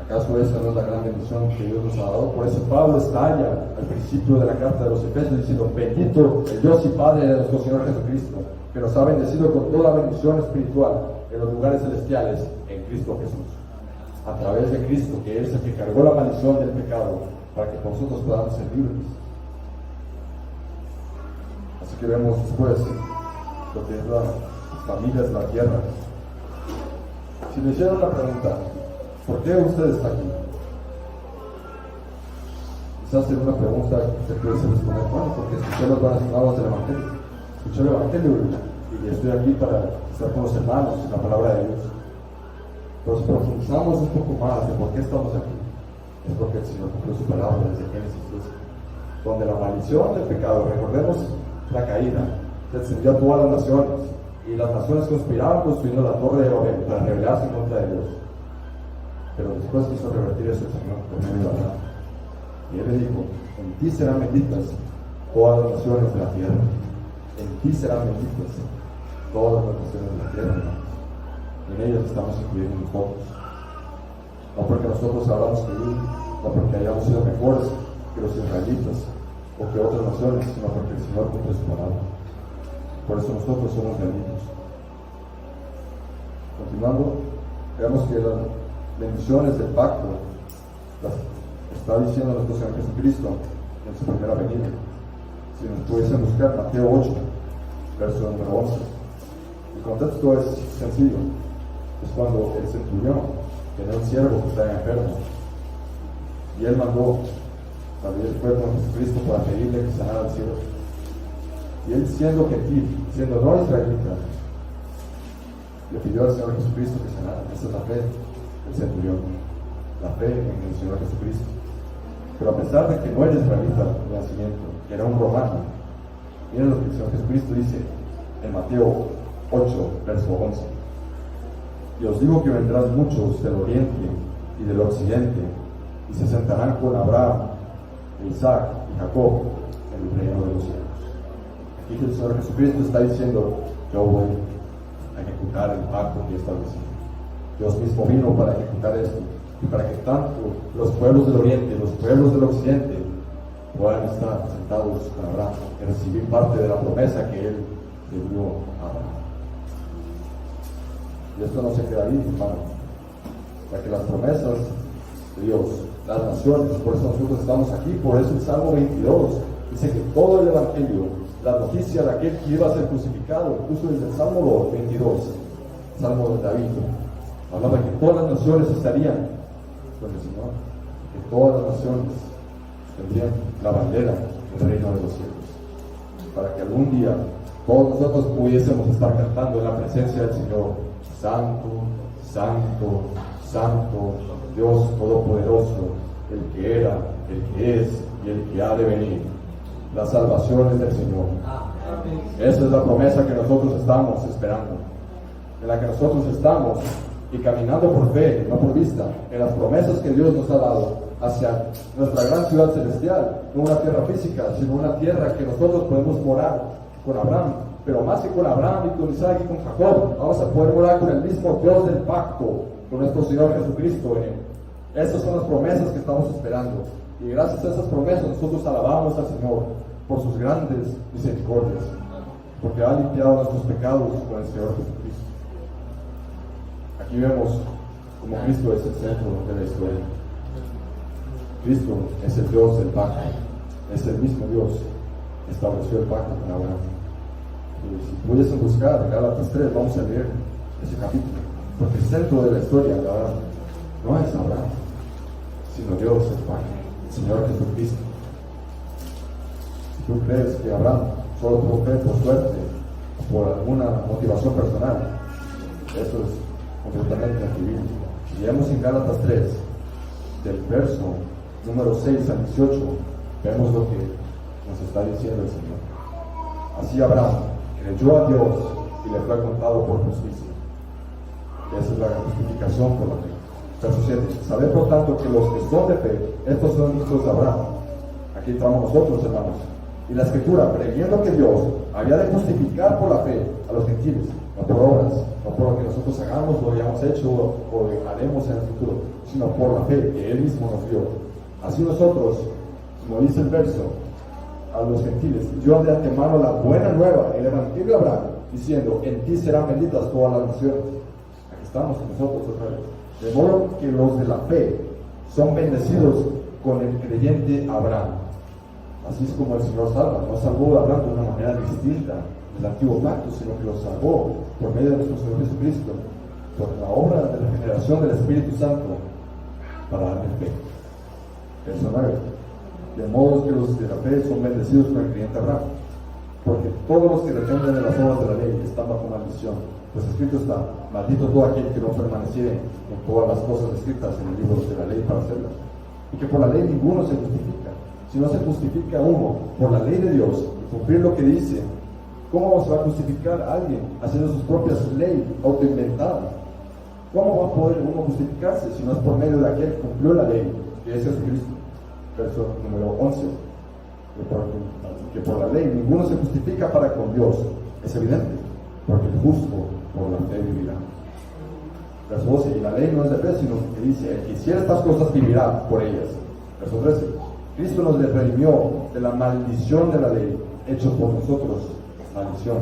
¿Acaso esa no es la gran bendición que Dios nos ha dado? Por eso Pablo estalla al principio de la carta de los Efesios diciendo: bendito el Dios y Padre de nuestro Señor Jesucristo, que nos ha bendecido con toda bendición espiritual en los lugares celestiales en Cristo Jesús. A través de Cristo, que es el que cargó la maldición del pecado para que nosotros podamos ser libres. Así que vemos después lo que es las familias de la tierra. Si le hicieran la pregunta: ¿por qué usted está aquí? Quizás hacer una pregunta que se puede responder: bueno, porque escuché las buenas palabras del Evangelio. Escuché el Evangelio y estoy aquí para estar con los hermanos en la palabra de Dios. Pero si profundizamos un poco más de por qué estamos aquí, es porque el Señor cumplió su palabra desde Génesis 12, donde la maldición del pecado, recordemos la caída, se extendió a todas las naciones, y las naciones conspiraban construyendo la torre de Babel para rebelarse en contra de Dios. Pero después quiso revertir eso el Señor por medio de Abraham. Y Él le dijo: en ti serán benditas todas las naciones de la tierra. En ti serán benditas todas las naciones de la tierra, hermanos. En ellas estamos incluidos nosotros. No porque nosotros hablamos que Él, no porque hayamos sido mejores que los israelitas o que otras naciones, sino porque el Señor cumple su palabra. Por eso nosotros somos benditos. Continuando, vemos que las bendiciones del pacto las está diciendo nuestro Señor Jesucristo en su primera venida. Si nos pudiesen buscar Mateo 8, verso número 11. El contexto es sencillo. Es cuando el centurión tenía un siervo que estaba enfermo y él mandó, cuando él fue con Jesucristo para pedirle que sanara al siervo, y él, siendo gentil, siendo no israelita, le pidió al Señor Jesucristo que sanara. Esa es la fe del centurión, la fe en el Señor Jesucristo. Pero a pesar de que no era israelita de nacimiento, que era un romano, miren lo que el Señor Jesucristo dice en Mateo 8, verso 11. Y os digo que vendrán muchos del oriente y del occidente, y se sentarán con Abraham, Isaac y Jacob en el reino de los cielos. Aquí el Señor Jesucristo está diciendo: yo voy a ejecutar el pacto que he establecido. Dios mismo vino para ejecutar esto, y para que tanto los pueblos del oriente y los pueblos del occidente puedan estar sentados con Abraham y recibir parte de la promesa que él le dio a Abraham. Y esto no se queda ahí, hermano, ya que las promesas de Dios, las naciones, por eso nosotros estamos aquí. Por eso el Salmo 22 dice que todo el Evangelio, la noticia de aquel que iba a ser crucificado, incluso desde el Salmo 22, Salmo de David, hablaba que todas las naciones estarían con el Señor, que todas las naciones tendrían la bandera del reino de los cielos, para que algún día todos nosotros pudiésemos estar cantando en la presencia del Señor: Santo, Santo, Santo, Dios Todopoderoso, el que era, el que es y el que ha de venir. La salvación es del Señor. Esa es la promesa que nosotros estamos esperando, en la que nosotros estamos y caminando por fe, no por vista, en las promesas que Dios nos ha dado hacia nuestra gran ciudad celestial, no una tierra física, sino una tierra que nosotros podemos morar con Abraham, pero más que con Abraham y con Isaac y con Jacob, vamos a poder morar con el mismo Dios del pacto, con nuestro Señor Jesucristo en él. Estas son las promesas que estamos esperando, y gracias a esas promesas nosotros alabamos al Señor por sus grandes misericordias, porque ha limpiado nuestros pecados con el Señor Jesucristo. Aquí vemos como Cristo es el centro de la historia. Cristo es el Dios del pacto, es el mismo Dios que estableció el pacto con Abraham. Y si pudiesen buscar Gálatas 3, vamos a leer ese capítulo, porque el centro de la historia de Abraham no es Abraham, sino Dios, el Padre, el Señor Jesucristo. Si tú crees que Abraham solo tuvo fe por suerte, por alguna motivación personal, eso es completamente antibíblico. Y leemos en Gálatas 3, del verso número 6 al 18, vemos lo que nos está diciendo el Señor. Así Abraham creyó a Dios y le fue contado por justicia. Esa es la justificación por la fe. Verso 7. Sabed por tanto que los que son de fe, estos son hijos de Abraham. Aquí entramos nosotros, hermanos. Y la Escritura, previendo que Dios había de justificar por la fe a los gentiles, no por obras, no por lo que nosotros hagamos, lo hayamos hecho o haremos en el futuro, sino por la fe que Él mismo nos dio. Así nosotros, como dice el verso, a los gentiles, yo de antemano la buena nueva, el evangelio de Abraham, diciendo: en ti serán benditas todas las naciones. Aquí estamos nosotros otra vez. De modo que los de la fe son bendecidos con el creyente Abraham. Así es como el Señor salva. No salvó a Abraham de una manera distinta del antiguo pacto, sino que lo salvó por medio de nuestro Señor Jesucristo, por la obra de la generación del Espíritu Santo, para darle fe. Verso 9. De modo que los de la fe son bendecidos con el creyente Abraham. Porque todos los que dependen de las obras de la ley están bajo maldición. Pues escrito está: maldito todo aquel que no permaneciere en todas las cosas escritas en el libro de la ley para hacerlas. Y que por la ley ninguno se justifica. Si no se justifica uno por la ley de Dios y cumplir lo que dice, ¿cómo se va a justificar a alguien haciendo sus propias leyes autoinventadas? ¿Cómo va a poder uno justificarse si no es por medio de aquel que cumplió la ley, que es Jesucristo? Verso número 11. Que por la ley ninguno se justifica para con Dios. Es evidente, porque el justo por la fe vivirá. Verso 12. Y la ley no es de fe, sino que dice: el que hiciera estas cosas vivirá por ellas. Verso 13. Cristo nos redimió de la maldición de la ley, hecho por nosotros maldición.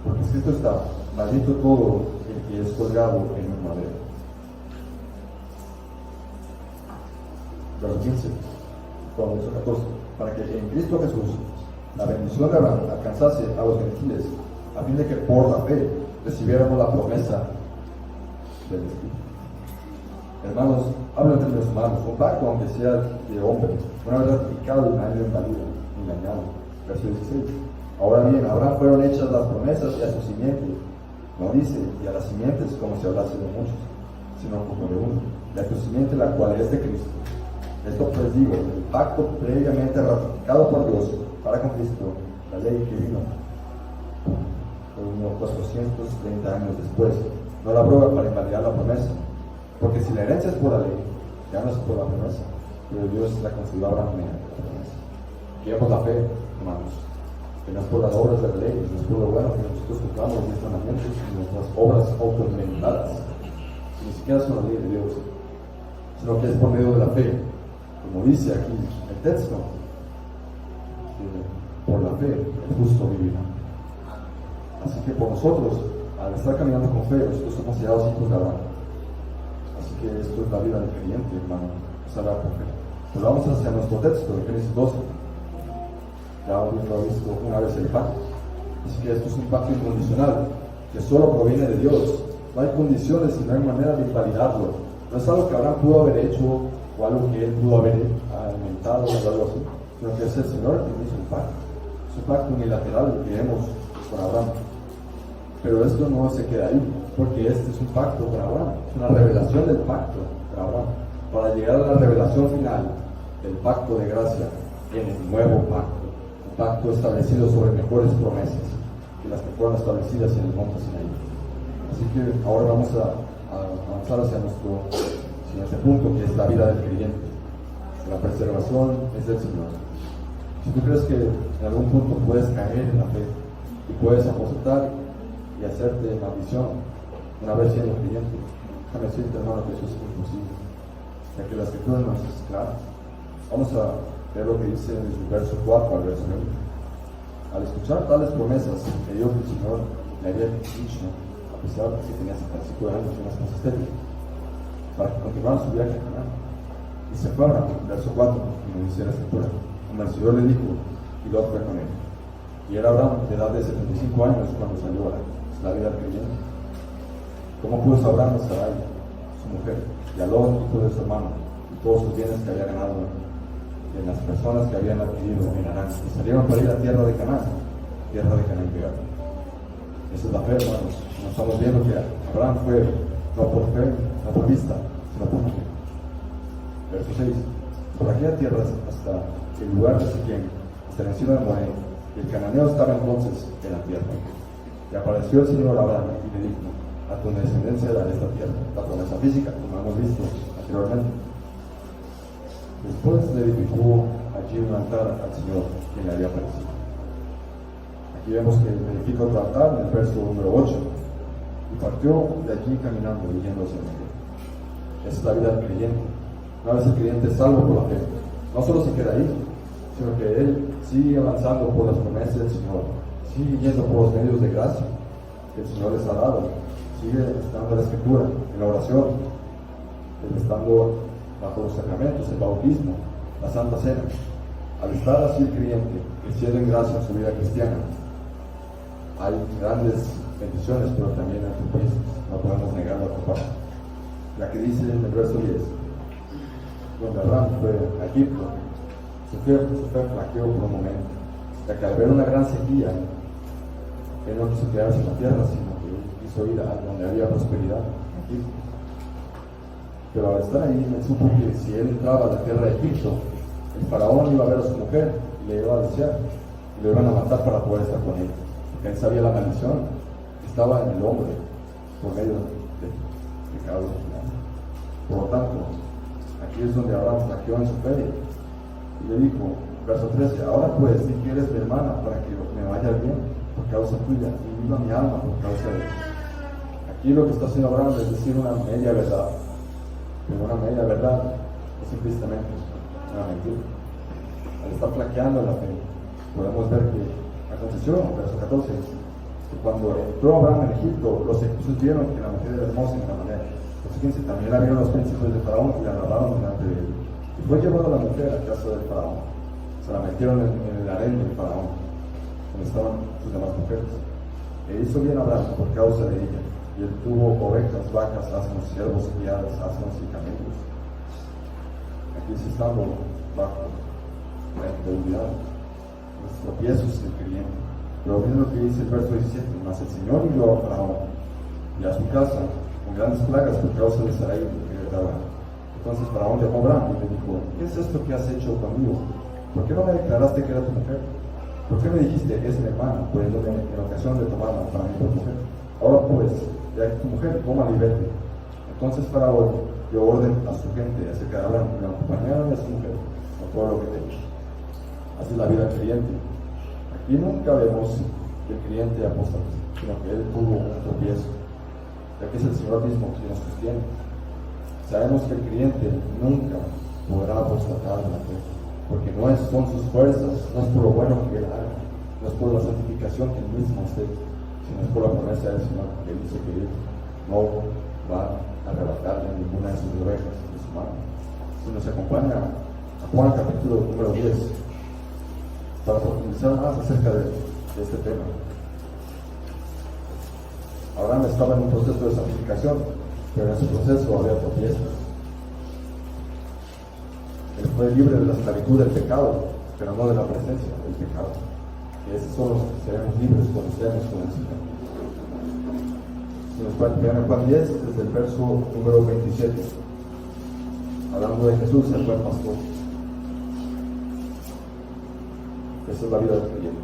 Porque escrito está: maldito todo el que es colgado en un madero. Verso 15. Verso 14. Para que en Cristo Jesús la bendición de Abraham alcanzase a los gentiles, a fin de que por la fe recibiéramos la promesa del Espíritu. Hermanos, hablo entre los humanos, un pacto, aunque sea de hombre, una vez ratificado y nadie engañado. Verso 16. Ahora bien, a Abraham fueron hechas las promesas y a su simiente. No dice, y a las simientes como si hablase de muchos, sino como de uno, y a tu simiente, la cual es de Cristo. Esto pues digo, el pacto previamente ratificado por Dios para con Cristo, la ley que vino unos 430 años después, no la abroga para invalidar la promesa. Porque si la herencia es por la ley, ya no es por la promesa, pero Dios la concedió a Abraham mediante la promesa. Guiamos la fe, hermanos, que no es por las obras de la ley, no es por lo bueno que nosotros cumplamos nuestros mandamientos y nuestras obras autoinventadas, ni siquiera son la ley de Dios, sino que es por medio de la fe. Como dice aquí el texto, por la fe el justo vivirá. Así que por nosotros, al estar caminando con fe, nosotros somos sellados hijos de Abraham. Así que esto es la vida del creyente, hermano, salvar por fe. Pero vamos hacia nuestro texto de Génesis 12. Ya habiendo visto una vez el pacto. Así que esto es un pacto incondicional, que solo proviene de Dios. No hay condiciones y no hay manera de invalidarlo. No es algo que Abraham pudo haber hecho o algo que él pudo haber inventado o algo así, sino que es el Señor quien hizo el pacto. Es un pacto unilateral que vemos con Abraham. Pero esto no se queda ahí, porque este es un pacto con Abraham, es una revelación del pacto con Abraham, para llegar a la revelación final del pacto de gracia en el nuevo pacto, un pacto establecido sobre mejores promesas que las que fueron establecidas en el monte Sinaí. Así que ahora vamos a avanzar hacia nuestro siguiente punto, que es la vida del creyente. La preservación es del Señor. Si tú crees que en algún punto puedes caer en la fe y puedes apostatar y hacerte maldición una vez siendo creyente, déjame decirte, hermano, que eso es imposible, ya que la escritura nos es clara. Vamos a ver lo que dice en el verso 4 al verso 9. Al escuchar tales promesas que Dios el Señor le había dicho, a pesar de que tenía 75 años y unas cosas estériles, para que continuara su viaje a Canaán, y se fue a Abraham, verso 4, como dice la escritura, como el Señor le dijo, y Lot fue con él. Y era Abraham de edad de 75 años cuando salió a la vida creyente. ¿Cómo pudo Abraham a Sarai, su mujer, y a Lot, hijo de su hermano, y todos sus bienes que había ganado en las personas que habían adquirido en Harán, y salieron para ir a tierra de Canaán pegada? Esa es la fe, hermanos. No estamos viendo que Abraham fue no por fe, no por vista, sino por fe. Verso 6. Por aquella tierra hasta el lugar de Siquem, hasta el encima de Moré, y el cananeo estaba entonces en la tierra. Y apareció el Señor a Abraham y le dijo: a tu descendencia daré esta tierra, la promesa física, como hemos visto anteriormente. Después le edificó allí un altar al Señor, quien le había aparecido. Aquí vemos que le edifica otro altar en el verso número 8, y partió de allí caminando y yendo hacia el cielo. Esa es la vida del creyente. Una vez el creyente es salvo por la fe, no solo se queda ahí, sino que él sigue avanzando por las promesas del Señor, sigue yendo por los medios de gracia que el Señor les ha dado, sigue estando en la escritura, en la oración, estando bajo los sacramentos, el bautismo, la Santa Cena. Al estar así el creyente creciendo en gracia en su vida cristiana, hay grandes bendiciones, pero también hay tropiezos, no podemos negar la otra parte. La que dice en el verso 10, donde Abraham fue a Egipto, su fe flaqueó por un momento, ya que al ver una gran sequía, él no quiso quedarse en la tierra, sino que quiso ir a donde había prosperidad, aquí. Pero al estar ahí, él supo que si él entraba a la tierra de Egipto, el faraón iba a ver a su mujer y le iba a desear, y le iban a matar para poder estar con ella, porque él sabía la maldición que estaba en el hombre por medio del pecado original. Por lo tanto, aquí es donde Abraham flaqueó en su fe y le dijo, verso 13, ahora pues, si quieres mi hermana para que me vaya bien por causa tuya y viva mi alma por causa de ti. Aquí lo que está haciendo Abraham es decir una media verdad, pero una media verdad es implícitamente una mentira. Al estar flaqueando en la fe, podemos ver que aconteció, verso 14, que cuando entró Abraham en Egipto, los egipcios vieron que la mujer era hermosa en la manera. Los 15 también la vieron los príncipes de Faraón y la agarraron delante de él. Y fue llevada la mujer a casa del Faraón. Se la metieron en el harén del Faraón, donde estaban sus demás mujeres. E hizo bien Abraham por causa de ella. Y él tuvo ovejas, vacas, asnos, siervos, criadas, asnos y camellos. Aquí sí estamos bajo la integridad, los tropiezos del creyente. Pero miren lo que dice el verso 17: mas el Señor hirió a Faraón y a su casa con grandes plagas por causa de Sarai, que era Abraham. Entonces Faraón llamó a Abraham y le dijo: ¿qué es esto que has hecho conmigo? ¿Por qué no me declaraste que era tu mujer? ¿Por qué me dijiste, es mi hermana, poniéndome en ocasión de tomarla para mí por mujer? Ahora pues, ya que tu mujer, toma y vete. Entonces Faraón dio orden a su gente acerca de Abraham, y lo acompañaron a su mujer con todo lo que tenía. Así es la vida del creyente. Aquí nunca vemos que el creyente apóstata, sino que él tuvo un tropiezo, ya que es el Señor mismo quien nos sostiene. Sabemos que el creyente nunca podrá apostatar en la fe, porque no son sus fuerzas, no es por lo bueno que él haga, no es por la santificación que él mismo esté, sino es por la promesa del Señor, que él dice que él no va a arrebatarle ninguna de sus ovejas de su mano. Si nos acompaña a Juan capítulo número 10, para profundizar más acerca de este tema. Abraham estaba en un proceso de santificación, pero en ese proceso había tropiezos. Él fue libre de la esclavitud del pecado, pero no de la presencia del pecado. Y esos son los que seremos libres cuando estemos con el Señor. Si nos pueden Juan 10, desde el verso número 27, hablando de Jesús, el buen pastor. Esa es la vida del creyente.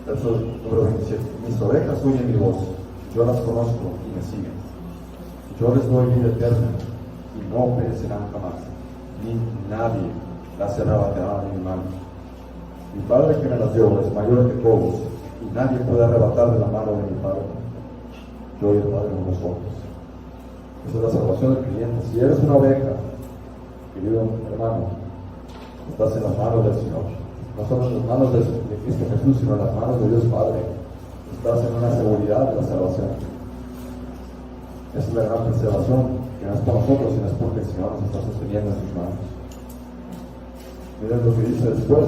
Verso número 27. Mis ovejas oyen mi voz, yo las conozco y me siguen. Yo les doy vida eterna y no perecerán jamás, ni nadie las arrebatará de mi mano. Mi Padre que me las dio es mayor que todos, y nadie puede arrebatar de la mano de mi Padre. Yo y el Padre somos nosotros. Esa es la salvación del creyente. Si eres una oveja, querido hermano, estás en las manos del Señor. No solo en las manos de Cristo Jesús, sino en las manos de Dios Padre. Estás en una seguridad de la salvación. Esa es la gran preservación, que no es por nosotros, sino es porque el Señor nos está sosteniendo en sus manos. Miren lo que dice después.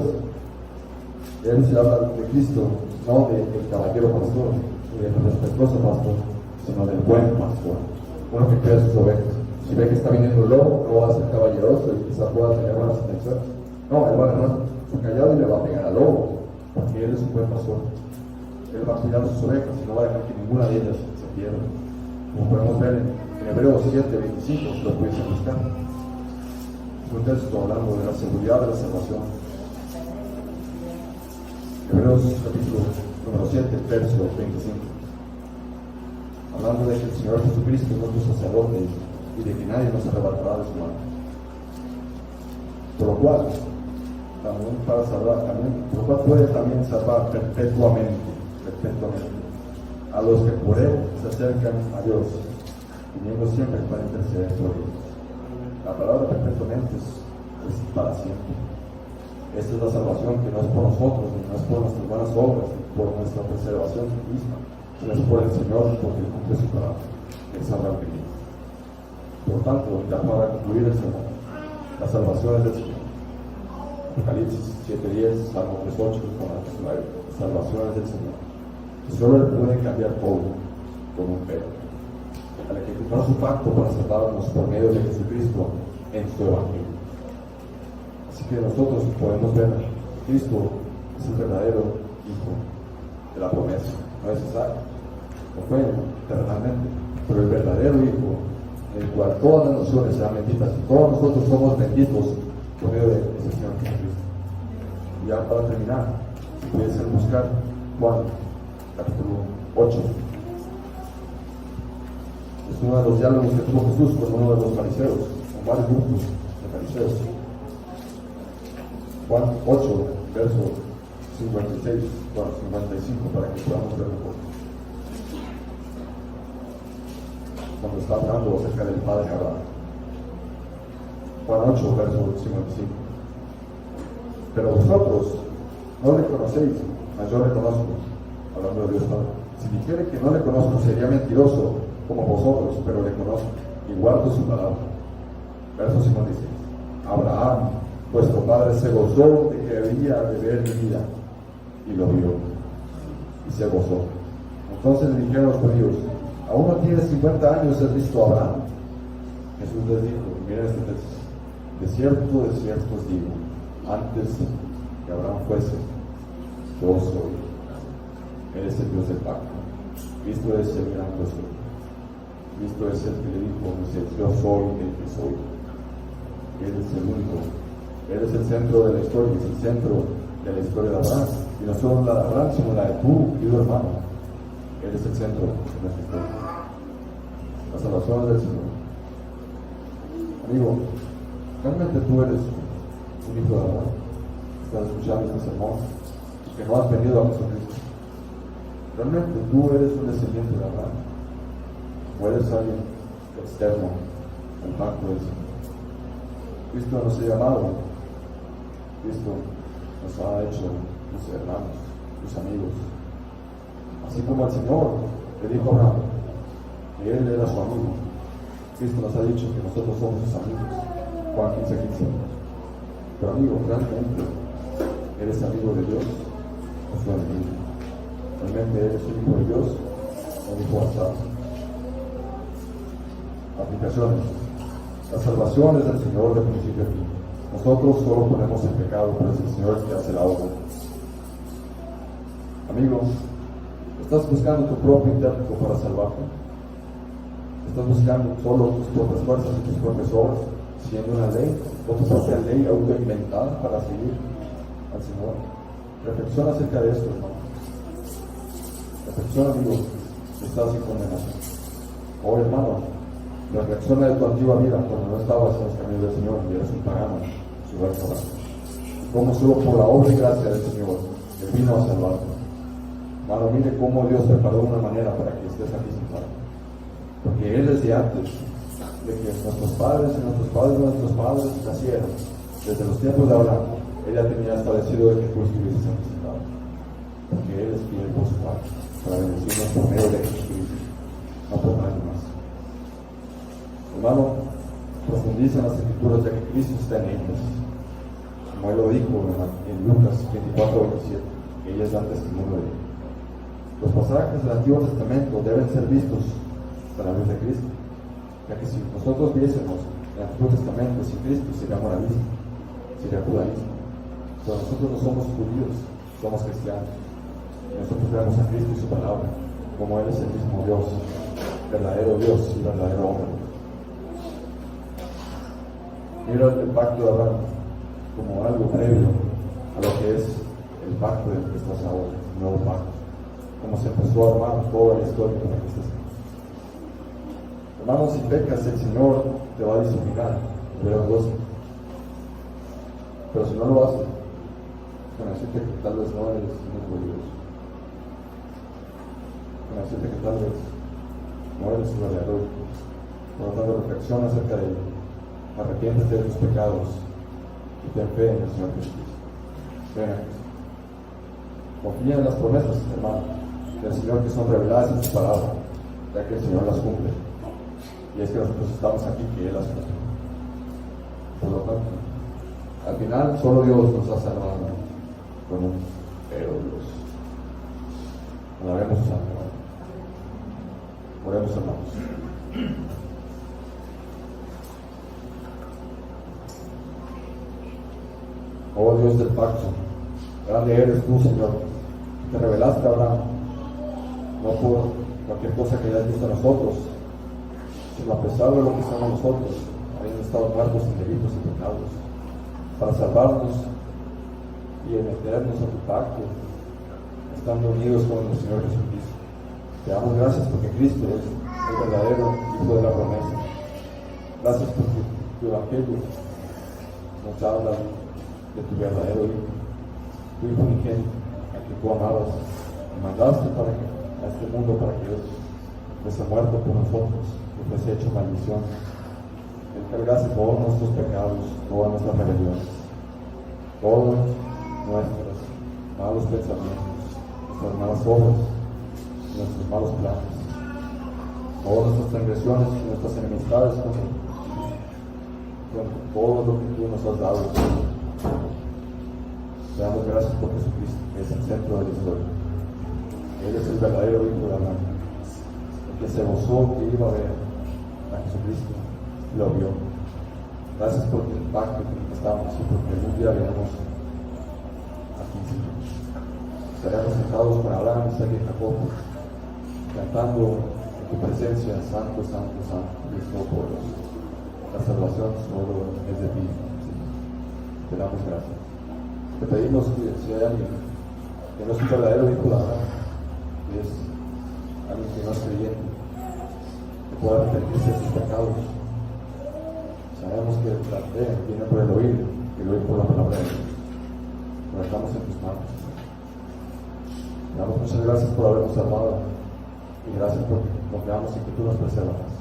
Él se habla de Cristo, no del caballero pastor, ni del respetuoso pastor, sino del buen pastor, uno que cuida sus ovejas. Si ve que está viniendo un lobo, no va a ser caballeroso y quizá pueda tener buenas intenciones. No, él va a agarrar su callado y le va a pegar al lobo, porque él es un buen pastor. Él va a cuidar sus ovejas y no va a dejar que ninguna de ellas se pierda. Como podemos ver en Hebreos 7:25, si lo pudiesen buscar. Es un texto hablando de la seguridad de la salvación. Hebreos capítulo número 7, verso 25. Hablando de que el Señor Jesucristo es nuestro sacerdote y de que nadie nos arrebatará de su mano. Por lo cual, también para salvar, por lo cual puede también salvar perpetuamente a los que por él se acercan a Dios, viniendo siempre para interceder por ellos. La palabra perpetuamente es para siempre. Esta es la salvación que no es por nosotros, ni no es por nuestras buenas obras, ni por nuestra preservación misma, sino es por el Señor, porque Él cumple su palabra, que es salvar vidas. Por tanto, ya para concluir el sermón, la salvación es del Señor. Apocalipsis 7:10, Salmo 3:8, salvación es del Señor. Solo Él puede cambiar todo con un pelo. Al ejecutar su pacto para salvarnos por medio de Jesucristo en su Evangelio. Así que nosotros podemos ver a Cristo es el verdadero hijo de la promesa. No es Isaac, no fue terrenalmente, pero el verdadero hijo, en el cual todas las naciones serán benditas y todos nosotros somos benditos por medio de ese Señor Jesucristo. Y ya para terminar, si pudiesen buscar Juan capítulo 8. Es uno de los diálogos que tuvo Jesús con uno de los fariseos, con varios grupos de fariseos. Juan 8, verso 56, bueno, 55, para que podamos verlo un poco. Cuando está hablando acerca del Padre Abraham. Juan 8, verso 55. Pero vosotros no le conocéis, mas yo le conozco, hablando de Dios Padre. Si dijere que no le conozco, sería mentiroso como vosotros, pero le conozco y guardo su palabra. Verso 56. Abraham, vuestro padre, se gozó de que había de ver mi vida, y lo vio, y se gozó. Entonces le dijeron los judíos: ¿aún no tienes 50 años y has visto a Abraham? Jesús les dijo, miren este texto: de cierto os digo, antes que Abraham fuese, yo soy. Él es el Dios del pacto. Cristo es el gran yo soy. Cristo es el que le dijo a Moisés: yo soy el que soy. Él es el único. Él es el centro de la historia, es el centro de la historia de Abraham. Y no solo la de Abraham, sino la de tu hermano. Él es el centro de nuestra historia. La salvación del Señor. Amigo, realmente tú eres un hijo de Abraham. Estás escuchando este sermón, que no has venido a Jesucristo. Realmente tú eres un descendiente de Abraham. O eres alguien externo al pacto del Señor. Cristo nos ha llamado. Cristo nos ha hecho sus hermanos, sus amigos. Así como el Señor le dijo a Abraham que él era su amigo, Cristo nos ha dicho que nosotros somos sus amigos. Juan 15:15. Pero amigo, ¿realmente eres amigo de Dios o su enemigo? ¿Realmente eres un hijo de Dios o un hijo basado? Aplicaciones. La salvación es del Señor de principio a fin. Nosotros solo ponemos el pecado, pero es el Señor el que hace la obra. Amigo, ¿estás buscando tu propio intérprete para salvarte? ¿Estás buscando solo tus propias fuerzas y tus propias obras, siendo una ley o tu propia ley autoinventada para seguir al Señor? Reflexiona acerca de esto, hermano. Reflexiona, amigo, si estás en condenación. Oh, hermano, reflexiona de tu antigua vida cuando no estabas en los caminos del Señor y eras un pagano, su restaurante. Como solo por la obra y gracia del Señor Él vino a salvarte. Hermano, mire cómo Dios preparó una manera para que estés aquí sentado. Porque Él desde antes de que nuestros padres y nuestros padres de nuestros padres nacieran, desde los tiempos de Abraham, Él ya tenía establecido de que tú estuvieses aquí sentado. Porque Él es fiel por su parte, para bendecirnos por medio de Jesucristo, no por nadie más. Hermano, profundiza en las escrituras de que Cristo está en ellas. Como Él lo dijo en Lucas 24:27, que ellas dan testimonio de Él. Los pasajes del Antiguo Testamento deben ser vistos a la luz de Cristo, ya que si nosotros viésemos el Antiguo Testamento sin Cristo, sería moralismo, sería judaísmo. Pero nosotros no somos judíos, somos cristianos. Nosotros creemos a Cristo y su palabra, como Él es el mismo Dios, verdadero Dios y verdadero hombre. Mira el pacto de Abraham como algo previo a lo que es el pacto del que estás ahora, el nuevo pacto. Como se empezó a armar toda la historia para que estés aquí. Hermanos, si pecas, el Señor te va a disciplinar, Hebreos 12. Pero si no lo haces, con decirte que tal vez no eres un hijo de Dios. Con decirte que tal vez no eres un verdadero hijo. Por lo tanto, reflexiona acerca de ello. Arrepiéntete de tus pecados y ten fe en el Señor Jesucristo. Ven a Cristo. Confía en las promesas, hermano, del Señor que son reveladas en su palabra, ya que el Señor las cumple. Y es que nosotros estamos aquí que Él las cumple. Por lo tanto, al final solo Dios nos ha salvado con un pero Dios. Alabemos a Santo. Oremos, hermanos. Oh Dios del pacto, Grande eres tú, Señor. Te revelaste a Abraham, no por cualquier cosa que hayas visto a nosotros, sino a pesar de lo que estamos nosotros, habiendo estado muertos en delitos y pecados, para salvarnos y meternos a tu pacto, estando unidos con el Señor Jesucristo. Te damos gracias porque Cristo es el verdadero Hijo de la promesa. Gracias porque tu Evangelio nos habla de tu verdadero Hijo, tu Hijo unigénito, a quien tú amabas y mandaste a este mundo para que Dios fuese muerto por nosotros, que fuese hecho maldición. Él cargase todos nuestros pecados, todas nuestras rebeliones, todos nuestros malos pensamientos, nuestras malas obras, nuestros malos planes, todas nuestras transgresiones y nuestras enemistades con todo lo que tú nos has dado. Te damos gracias por Jesucristo, que es el centro de la historia. Él es el verdadero Hijo de Abraham, el que se gozó que iba a ver a Jesucristo y lo vio. Gracias por el pacto que estamos y porque algún día veremos aquí. Estaremos sentados con Abraham, Isaac y Jacob, cantando en tu presencia: Santo, Santo, Santo, Dios Todopoderoso. La salvación solo es de ti, Señor. Te damos gracias. Te pedimos que si hay alguien que no es un verdadero Hijo de Abraham, que es alguien que no es creyente, que pueda arrepentirse de sus pecados. Sabemos que la fe viene por el oír y el oír por la palabra de Dios. Pero estamos en tus manos. Te damos muchas gracias por habernos salvado y gracias porque confiamos en que tú nos preservarás.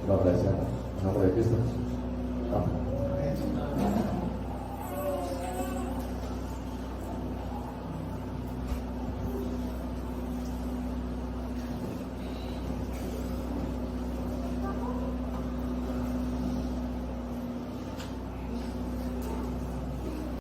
Te lo agradecemos. En nombre de Cristo Jesús. Amén.